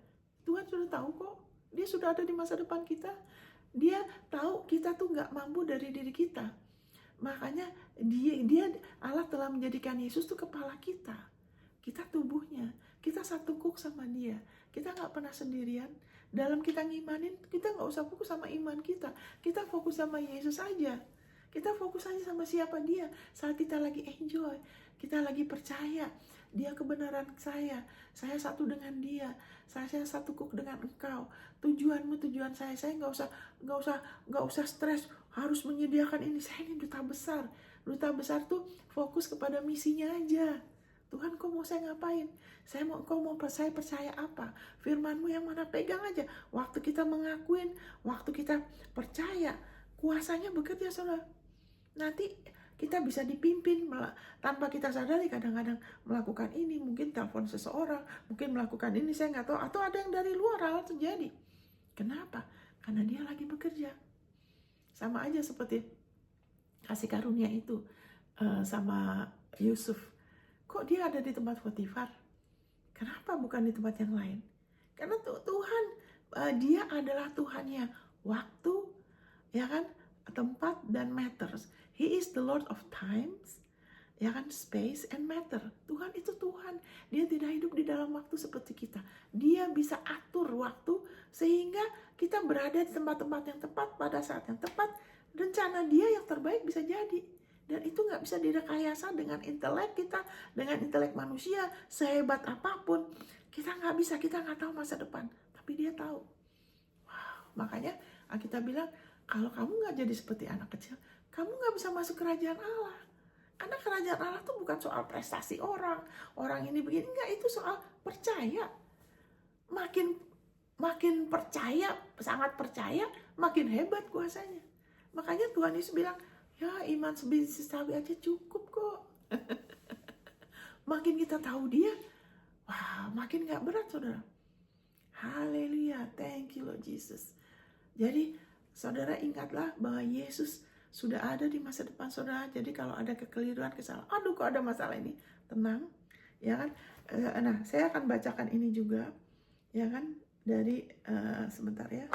Tuhan sudah tahu kok. Dia sudah ada di masa depan kita. Dia tahu kita tuh gak mampu dari diri kita. Makanya Allah telah menjadikan Yesus tuh kepala kita. Kita tubuhnya. Kita satu kuk sama dia. Kita gak pernah sendirian. Dalam kita ngimanin, kita gak usah fokus sama iman kita. Kita fokus sama Yesus aja. Kita fokus aja sama siapa dia. Saat kita lagi enjoy, kita lagi percaya, dia kebenaran saya satu dengan dia, saya satu kuk dengan engkau. Tujuanmu tujuan saya nggak usah stres harus menyediakan ini. Saya ini duta besar tuh fokus kepada misinya aja. Tuhan, kau mau saya ngapain? Kau mau saya percaya apa? Firmanmu yang mana, pegang aja. Waktu kita mengakuin, waktu kita percaya, kuasanya bekerja, saudara. Nanti kita bisa dipimpin tanpa kita sadari. Kadang-kadang melakukan ini, mungkin telepon seseorang, mungkin melakukan ini, saya nggak tahu, atau ada yang dari luar hal terjadi. Kenapa? Karena dia lagi bekerja. Sama aja seperti kasih karunia itu sama Yusuf. Kok dia ada di tempat Potifar? Kenapa bukan di tempat yang lain? Karena Tuhan, dia adalah Tuhannya waktu, ya kan, tempat dan matters. He is the Lord of times, ya kan, space and matter. Tuhan itu Tuhan. Dia tidak hidup di dalam waktu seperti kita. Dia bisa atur waktu sehingga kita berada di tempat-tempat yang tepat pada saat yang tepat. Rencana dia yang terbaik bisa jadi. Dan itu gak bisa direkayasa dengan intelek kita, dengan intelek manusia, sehebat apapun. Kita gak bisa, kita gak tahu masa depan. Tapi dia tahu. Wow, makanya kita bilang, kalau kamu gak jadi seperti anak kecil, kamu gak bisa masuk kerajaan Allah. Karena kerajaan Allah tuh bukan soal prestasi orang ini begini, enggak, itu soal percaya. Makin percaya, sangat percaya, makin hebat kuasanya. Makanya Tuhan Yesus bilang, ya iman sebiji sawi aja cukup kok. Makin kita tahu dia, wah, makin gak berat, saudara. Haleluya, thank you Lord Jesus. Jadi saudara ingatlah bahwa Yesus sudah ada di masa depan saudara. Jadi kalau ada kekeliruan, kesalahan, aduh kok ada masalah ini, tenang, ya kan. Nah, saya akan bacakan ini juga, ya kan, dari sebentar ya,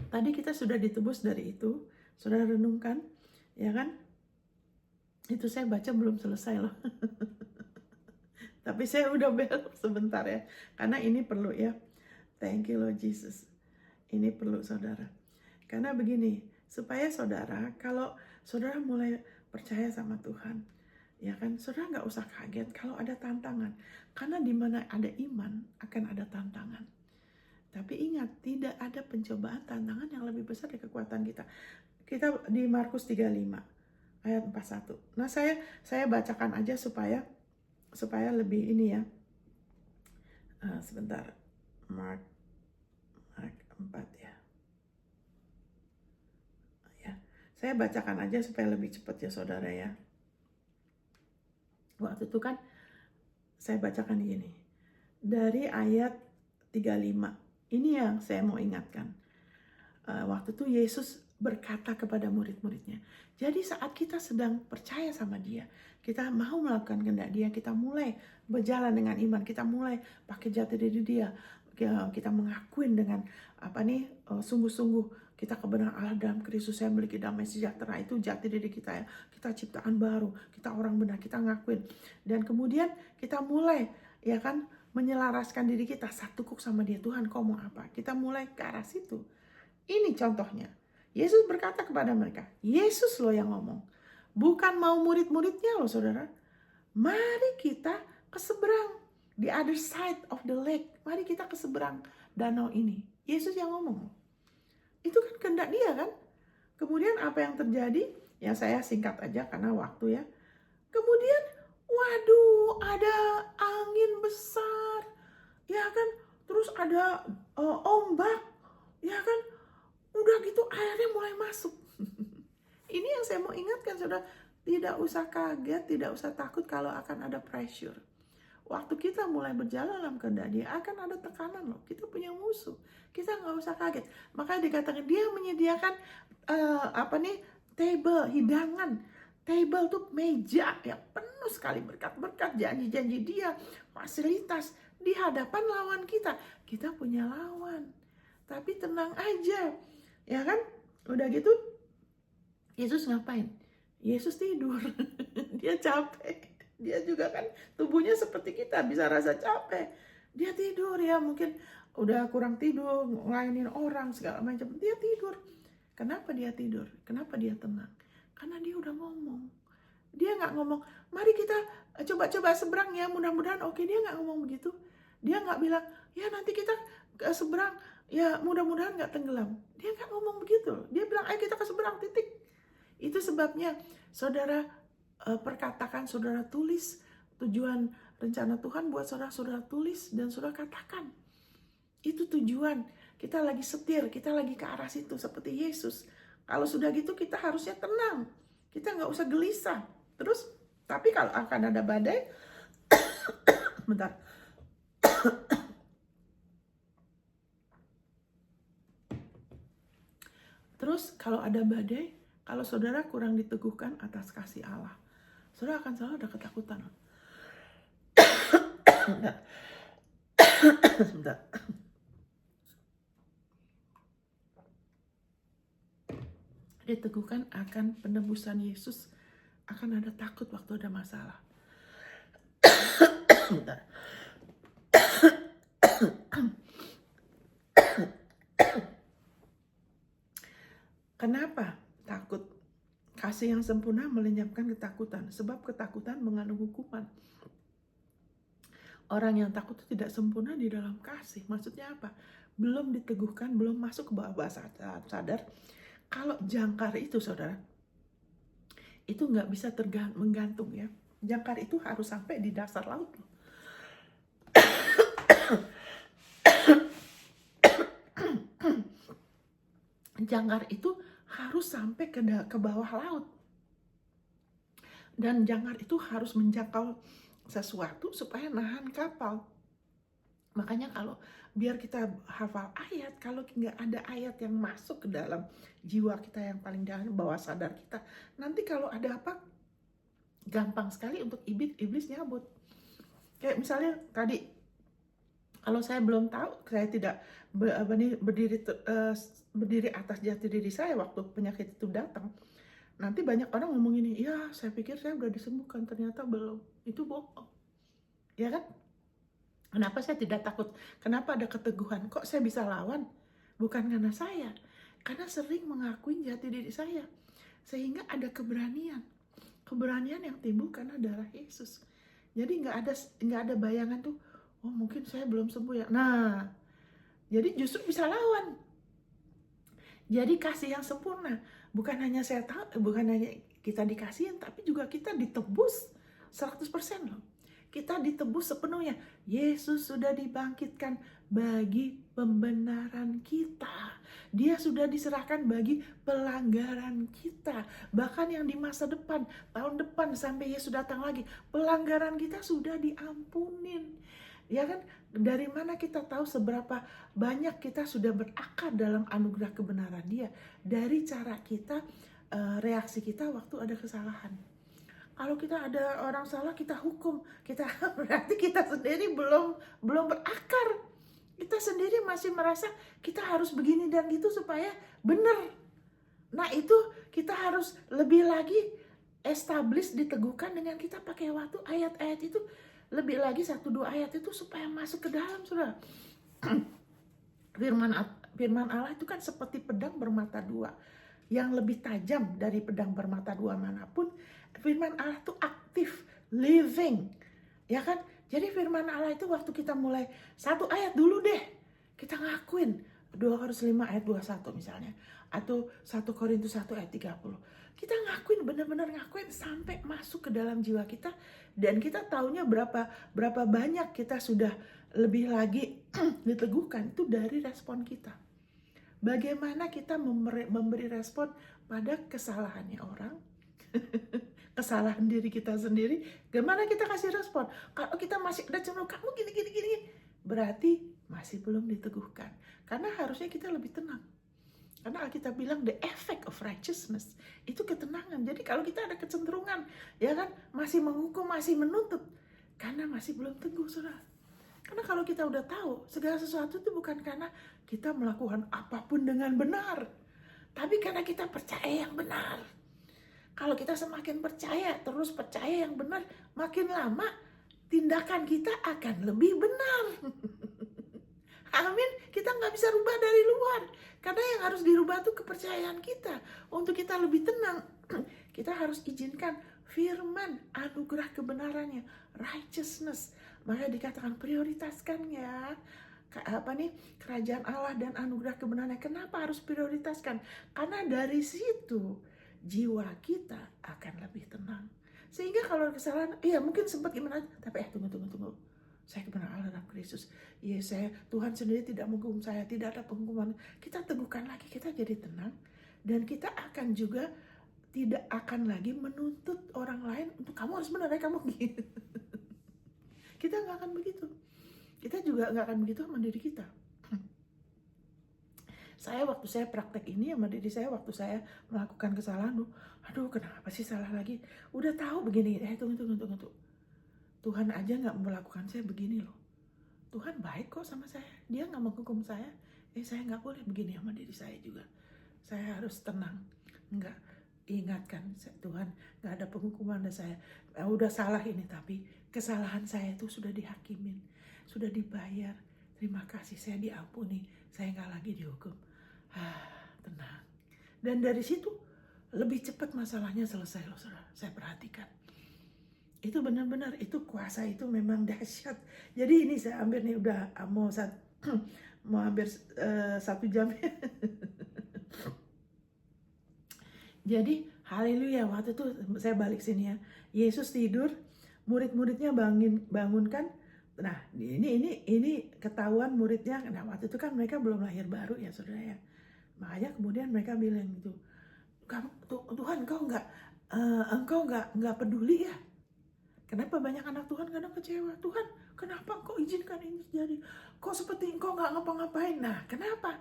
tadi kita sudah ditebus dari itu, saudara renungkan, ya kan. Itu saya baca belum selesai loh. Tapi saya udah belok sebentar ya, karena ini perlu ya. Thank you Lord Jesus. Ini perlu saudara. Karena begini, supaya saudara, kalau saudara mulai percaya sama Tuhan, ya kan, saudara nggak usah kaget kalau ada tantangan. Karena di mana ada iman, akan ada tantangan. Tapi ingat, tidak ada pencobaan, tantangan yang lebih besar dari kekuatan kita. Kita di Markus 35 ayat 41. Nah, saya bacakan aja supaya lebih ini ya. Sebentar. Mark 4 ya. Ya. Saya bacakan aja supaya lebih cepat ya saudara ya. Waktu itu kan saya bacakan gini. Dari ayat 35. Ini yang saya mau ingatkan. Waktu itu Yesus berkata kepada murid-muridnya. Jadi saat kita sedang percaya sama dia, kita mau melakukan kehendak dia, kita mulai berjalan dengan iman, kita mulai pakai jati diri dia, kita mengakuin dengan sungguh-sungguh kita kebenaran Allah dalam Kristus, saya memiliki damai sejahtera, itu jati diri kita ya. Kita ciptaan baru, kita orang benar, kita ngakuin. Dan kemudian kita mulai ya kan menyelaraskan diri kita satu kuk sama dia. Tuhan, kau mau apa? Kita mulai ke arah situ. Ini contohnya. Yesus berkata kepada mereka, Yesus loh yang ngomong. Bukan mau murid-muridnya loh saudara. Mari kita ke seberang. The other side of the lake. Mari kita ke seberang danau ini. Yesus yang ngomong. Itu kan kehendak dia kan. Kemudian apa yang terjadi? Ya saya singkat aja karena waktu ya. Kemudian waduh ada angin besar. Ya kan. Terus ada ombak. Ya kan. Udah gitu airnya mulai masuk. Ini yang saya mau ingatkan saudara. Tidak usah kaget, tidak usah takut kalau akan ada pressure. Waktu kita mulai berjalan dalam kehendak Dia, akan ada tekanan loh. Kita punya musuh. Kita nggak usah kaget. Makanya dikatakan Dia menyediakan table, hidangan. Table tuh meja yang penuh sekali berkat-berkat, janji-janji Dia, fasilitas di hadapan lawan kita. Kita punya lawan. Tapi tenang aja. Ya kan? Udah gitu, Yesus ngapain? Yesus tidur. Dia capek. Dia juga kan tubuhnya seperti kita, bisa rasa capek. Dia tidur ya, mungkin udah kurang tidur, ngelainin orang segala macam. Dia tidur. Kenapa dia tidur? Kenapa dia tenang? Karena dia udah ngomong. Dia nggak ngomong, mari kita coba-coba seberang ya, mudah-mudahan oke. Dia nggak ngomong begitu. Dia nggak bilang, ya nanti kita ke seberang, ya mudah-mudahan nggak tenggelam. Dia nggak ngomong begitu. Dia bilang, ayo kita ke seberang, titik. Itu sebabnya saudara perkatakan, saudara tulis tujuan rencana Tuhan buat saudara tulis dan saudara katakan. Itu tujuan. Kita lagi setir, kita lagi ke arah situ seperti Yesus. Kalau sudah gitu kita harusnya tenang. Kita nggak usah gelisah. Terus, tapi kalau akan ada badai, bentar. Terus kalau ada badai, kalau saudara kurang diteguhkan atas kasih Allah, saudara akan selalu ada ketakutan. Sebentar. Diteguhkan akan penebusan Yesus, akan ada takut waktu ada masalah. Bentar. Kenapa takut? Kasih yang sempurna melenyapkan ketakutan, sebab ketakutan mengandung hukuman. Orang yang takut itu tidak sempurna di dalam kasih. Maksudnya apa? Belum diteguhkan, belum masuk ke bawah sadar. Kalau jangkar itu, saudara, itu nggak bisa menggantung ya. Jangkar itu harus sampai di dasar laut. Jangkar itu harus sampai ke bawah laut. Dan jangkar itu harus menjangkau sesuatu supaya nahan kapal. Makanya kalau biar kita hafal ayat, kalau nggak ada ayat yang masuk ke dalam jiwa kita yang paling dalam, bawah sadar kita, nanti kalau ada apa, gampang sekali untuk iblis nyabut. Kayak misalnya tadi, kalau saya belum tahu, saya tidak berdiri atas jati diri saya waktu penyakit itu datang. Nanti banyak orang ngomong ini, ya saya pikir saya udah disembuhkan, ternyata belum. Itu bohong. Ya kan? Kenapa saya tidak takut? Kenapa ada keteguhan? Kok saya bisa lawan? Bukan karena saya. Karena sering mengakui jati diri saya. Sehingga ada keberanian. Keberanian yang timbul karena darah Yesus. Jadi nggak ada bayangan tuh, oh mungkin saya belum sembuh ya. Nah, jadi justru bisa lawan. Jadi kasih yang sempurna. Bukan hanya kita dikasihin, tapi juga kita ditebus 100% loh. Kita ditebus sepenuhnya. Yesus sudah dibangkitkan bagi pembenaran kita. Dia sudah diserahkan bagi pelanggaran kita. Bahkan yang di masa depan, tahun depan sampai Yesus datang lagi, pelanggaran kita sudah diampunin. Ya kan? Dari mana kita tahu seberapa banyak kita sudah berakar dalam anugerah kebenaran Dia? Dari cara kita, reaksi kita waktu ada kesalahan. Kalau kita ada orang salah, kita hukum, berarti kita sendiri belum berakar. Kita sendiri masih merasa kita harus begini dan gitu supaya benar. Nah itu kita harus lebih lagi establish, diteguhkan dengan kita pakai waktu ayat-ayat itu, lebih lagi 1-2 ayat itu supaya masuk ke dalam, saudara. Firman Allah itu kan seperti pedang bermata dua, yang lebih tajam dari pedang bermata dua manapun. Firman Allah itu aktif, living, ya kan? Jadi firman Allah itu waktu kita mulai 1 ayat dulu deh, kita ngakuin 2 Korintus 5 ayat 21 misalnya, atau 1 Korintus 1 ayat 30. Kita ngakuin, benar-benar ngakuin sampai masuk ke dalam jiwa kita, dan kita taunya berapa banyak kita sudah lebih lagi diteguhkan itu dari respon kita. Bagaimana kita memberi respon pada kesalahannya orang, kesalahan diri kita sendiri, gimana kita kasih respon? Kalau kita masih ada cenderung, kamu gini, berarti masih belum diteguhkan. Karena harusnya kita lebih tenang. Karena Alkitab bilang the effect of righteousness itu ketenangan. Jadi kalau kita ada kecenderungan, ya kan, masih menghukum, masih menuntut, karena masih belum teguh, saudara. Karena kalau kita udah tahu segala sesuatu itu bukan karena kita melakukan apapun dengan benar, tapi karena kita percaya yang benar. Kalau kita semakin percaya, terus percaya yang benar, makin lama tindakan kita akan lebih benar. Amin. Kita nggak bisa rubah dari luar. Karena yang harus dirubah itu kepercayaan kita. Untuk kita lebih tenang, kita harus izinkan firman, anugerah kebenarannya, righteousness. Maka dikatakan prioritaskan ya. Kerajaan Allah dan anugerah kebenarannya. Kenapa harus prioritaskan? Karena dari situ jiwa kita akan lebih tenang. Sehingga kalau kesalahan, iya mungkin sempat gimana, tapi tunggu. Saya kebenaran Allah dalam Kristus. Ya, Tuhan sendiri tidak menghukum saya, tidak ada penghukuman. Kita teguhkan lagi, kita jadi tenang. Dan kita akan juga tidak akan lagi menuntut orang lain untuk kamu harus benar, kamu gitu. Kita nggak akan begitu. Kita juga nggak akan begitu sama diri kita. Waktu saya praktek ini sama diri saya, waktu saya melakukan kesalahan, aduh kenapa sih salah lagi? Udah tahu begini, tunggu. Tuhan aja nggak melakukan saya begini loh. Tuhan baik kok sama saya. Dia nggak menghukum saya. Saya nggak boleh begini sama diri saya juga. Saya harus tenang. Nggak ingatkan Tuhan nggak ada penghukuman dari saya. Udah salah ini, tapi kesalahan saya itu sudah dihakimin, sudah dibayar. Terima kasih, saya diampuni. Saya nggak lagi dihukum. Tenang. Dan dari situ lebih cepat masalahnya selesai loh, saudara. Saya perhatikan. Itu benar-benar, itu kuasa itu memang dahsyat. Jadi ini saya ambil nih udah mau hampir 1 jam. Jadi haleluya, waktu itu saya balik sini ya. Yesus tidur, murid-muridnya bangunkan. Nah, ini ketahuan muridnya. Nah, waktu itu kan mereka belum lahir baru ya, saudara ya. Makanya kemudian mereka bilang gitu, Tuhan engkau nggak peduli ya? Kenapa banyak anak Tuhan kadang kecewa? Tuhan, kenapa engkau izinkan ini terjadi? Kok seperti engkau nggak ngapa-ngapain? Nah, kenapa?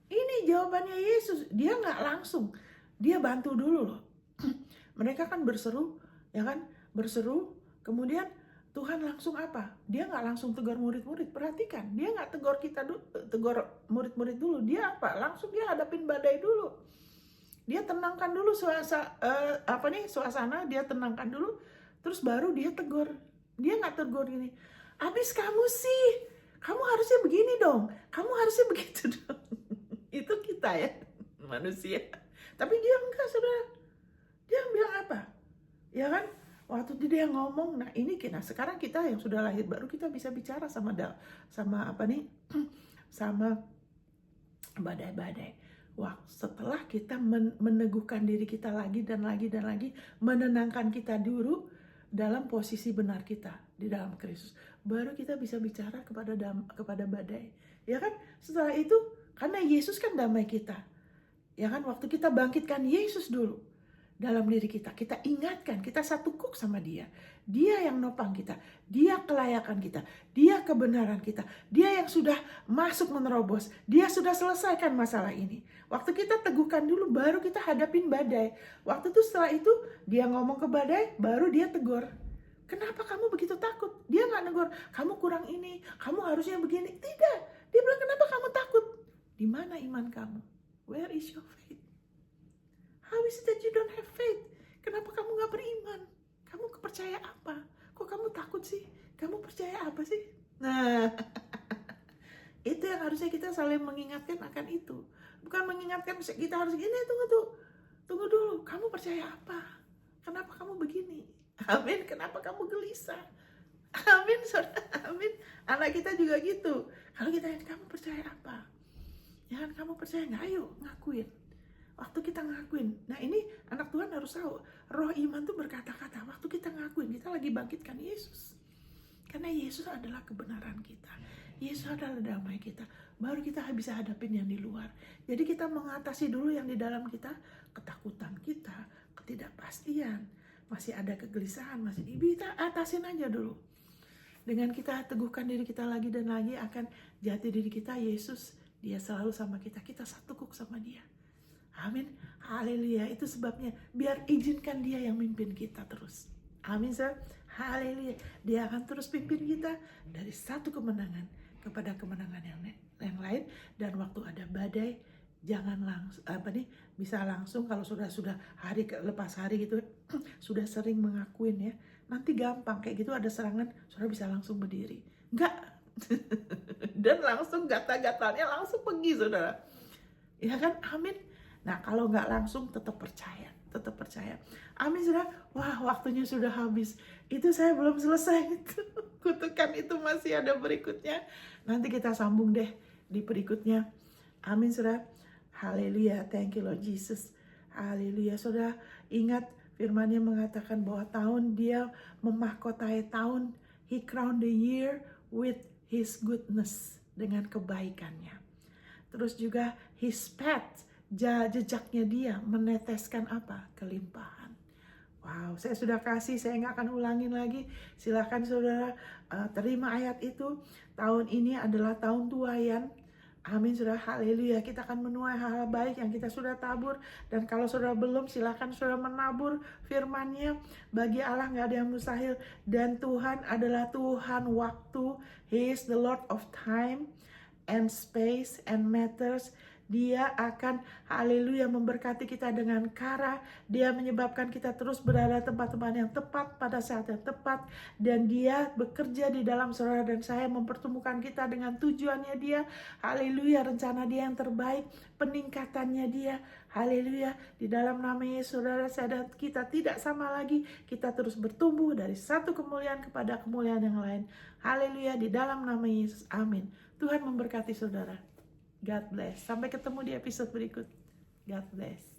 Ini jawabannya Yesus. Dia nggak langsung. Dia bantu dulu loh. Mereka kan berseru, ya kan? Berseru, kemudian Tuhan langsung apa? Dia nggak langsung tegur murid-murid. Perhatikan, dia nggak tegur murid-murid dulu. Dia apa? Langsung dia hadapin badai dulu. Dia tenangkan dulu suasana, dia tenangkan dulu. Terus baru dia tegur. Dia nggak tegur gini, abis kamu sih, kamu harusnya begini dong, kamu harusnya begitu dong. Itu kita ya, manusia. Tapi dia enggak, saudara. Dia bilang apa? Ya kan? Waktu dia ngomong, nah ini sekarang kita yang sudah lahir baru, kita bisa bicara sama badai-badai. Wah, setelah kita meneguhkan diri kita lagi dan lagi, menenangkan kita dulu dalam posisi benar kita di dalam Kristus, baru kita bisa bicara kepada badai. Ya kan? Setelah itu, karena Yesus kan damai kita. Ya kan? Waktu kita bangkitkan Yesus dulu dalam diri kita, kita ingatkan, kita satu kuk sama dia. Dia yang nopang kita, dia kelayakan kita, dia kebenaran kita, dia yang sudah masuk menerobos, dia sudah selesaikan masalah ini. Waktu kita teguhkan dulu, baru kita hadapin badai. Waktu itu setelah itu, dia ngomong ke badai, baru dia tegur. Kenapa kamu begitu takut? Dia nggak negur, kamu kurang ini, kamu harusnya begini. Tidak, dia bilang kenapa kamu takut? Di mana iman kamu? Where is your faith? How is it that you don't have faith? Kenapa kamu gak beriman? Kamu percaya apa? Kok kamu takut sih? Kamu percaya apa sih? Nah, itu yang harusnya kita saling mengingatkan akan itu. Bukan mengingatkan kita harus gini, tunggu dulu. Kamu percaya apa? Kenapa kamu begini? Amin. Kenapa kamu gelisah? Amin, saudara. Amin. Anak kita juga gitu. Kalau kita kamu percaya apa? Jangan kamu percaya nggak? Ayo ngakuin. Waktu kita ngakuin, nah ini anak Tuhan harus tahu, roh iman tuh berkata-kata. Waktu kita ngakuin, kita lagi bangkitkan Yesus. Karena Yesus adalah kebenaran kita. Yesus adalah damai kita. Baru kita bisa hadapin yang di luar. Jadi kita mengatasi dulu yang di dalam kita, ketakutan kita, ketidakpastian. masih ada kegelisahan, masih kita atasin aja dulu. Dengan kita teguhkan diri kita lagi dan lagi akan jati diri kita, Yesus, dia selalu sama kita, kita satu kuk sama dia. Amin, haleluya. Itu sebabnya biar izinkan dia yang mimpin kita terus. Amin, saudara. Haleluya. Dia akan terus pimpin kita dari satu kemenangan kepada kemenangan yang lain. Dan waktu ada badai, jangan langsung bisa langsung kalau sudah hari lepas hari gitu sudah sering mengakuin ya. Nanti gampang kayak gitu ada serangan, saudara bisa langsung berdiri. Enggak. Dan langsung gatal-gatalnya langsung pergi, saudara. Ya kan? Amin. Nah, kalau nggak langsung tetap percaya. Amin, saudara. Wah, waktunya sudah habis. Itu saya belum selesai itu. Kutukan itu masih ada berikutnya. Nanti kita sambung deh di berikutnya. Amin, saudara. Haleluya. Thank you Lord Jesus. Haleluya. Saudara, ingat firman-Nya mengatakan bahwa tahun dia memahkotai tahun. He crowned the year with his goodness. Dengan kebaikannya. Terus juga his path. Jejaknya dia meneteskan apa? Kelimpahan. Wow, saya sudah kasih, saya nggak akan ulangin lagi. Silakan saudara terima ayat itu. Tahun ini adalah tahun tuaian. Amin, saudara. Haleluya. Kita akan menuai hal-hal baik yang kita sudah tabur. Dan kalau saudara belum, silakan saudara menabur firman-Nya. Bagi Allah nggak ada yang mustahil. Dan Tuhan adalah Tuhan waktu. He is the Lord of time and space and matters. Dia akan, haleluya, memberkati kita dengan kara. Dia menyebabkan kita terus berada tempat-tempat yang tepat pada saat yang tepat. Dan dia bekerja di dalam saudara dan saya, mempertemukan kita dengan tujuannya dia. Haleluya, rencana dia yang terbaik, peningkatannya dia. Haleluya, di dalam nama Yesus, saudara, saya dan kita tidak sama lagi. Kita terus bertumbuh dari satu kemuliaan kepada kemuliaan yang lain. Haleluya, di dalam nama Yesus. Amin. Tuhan memberkati saudara. God bless. Sampai ketemu di episode berikut. God bless.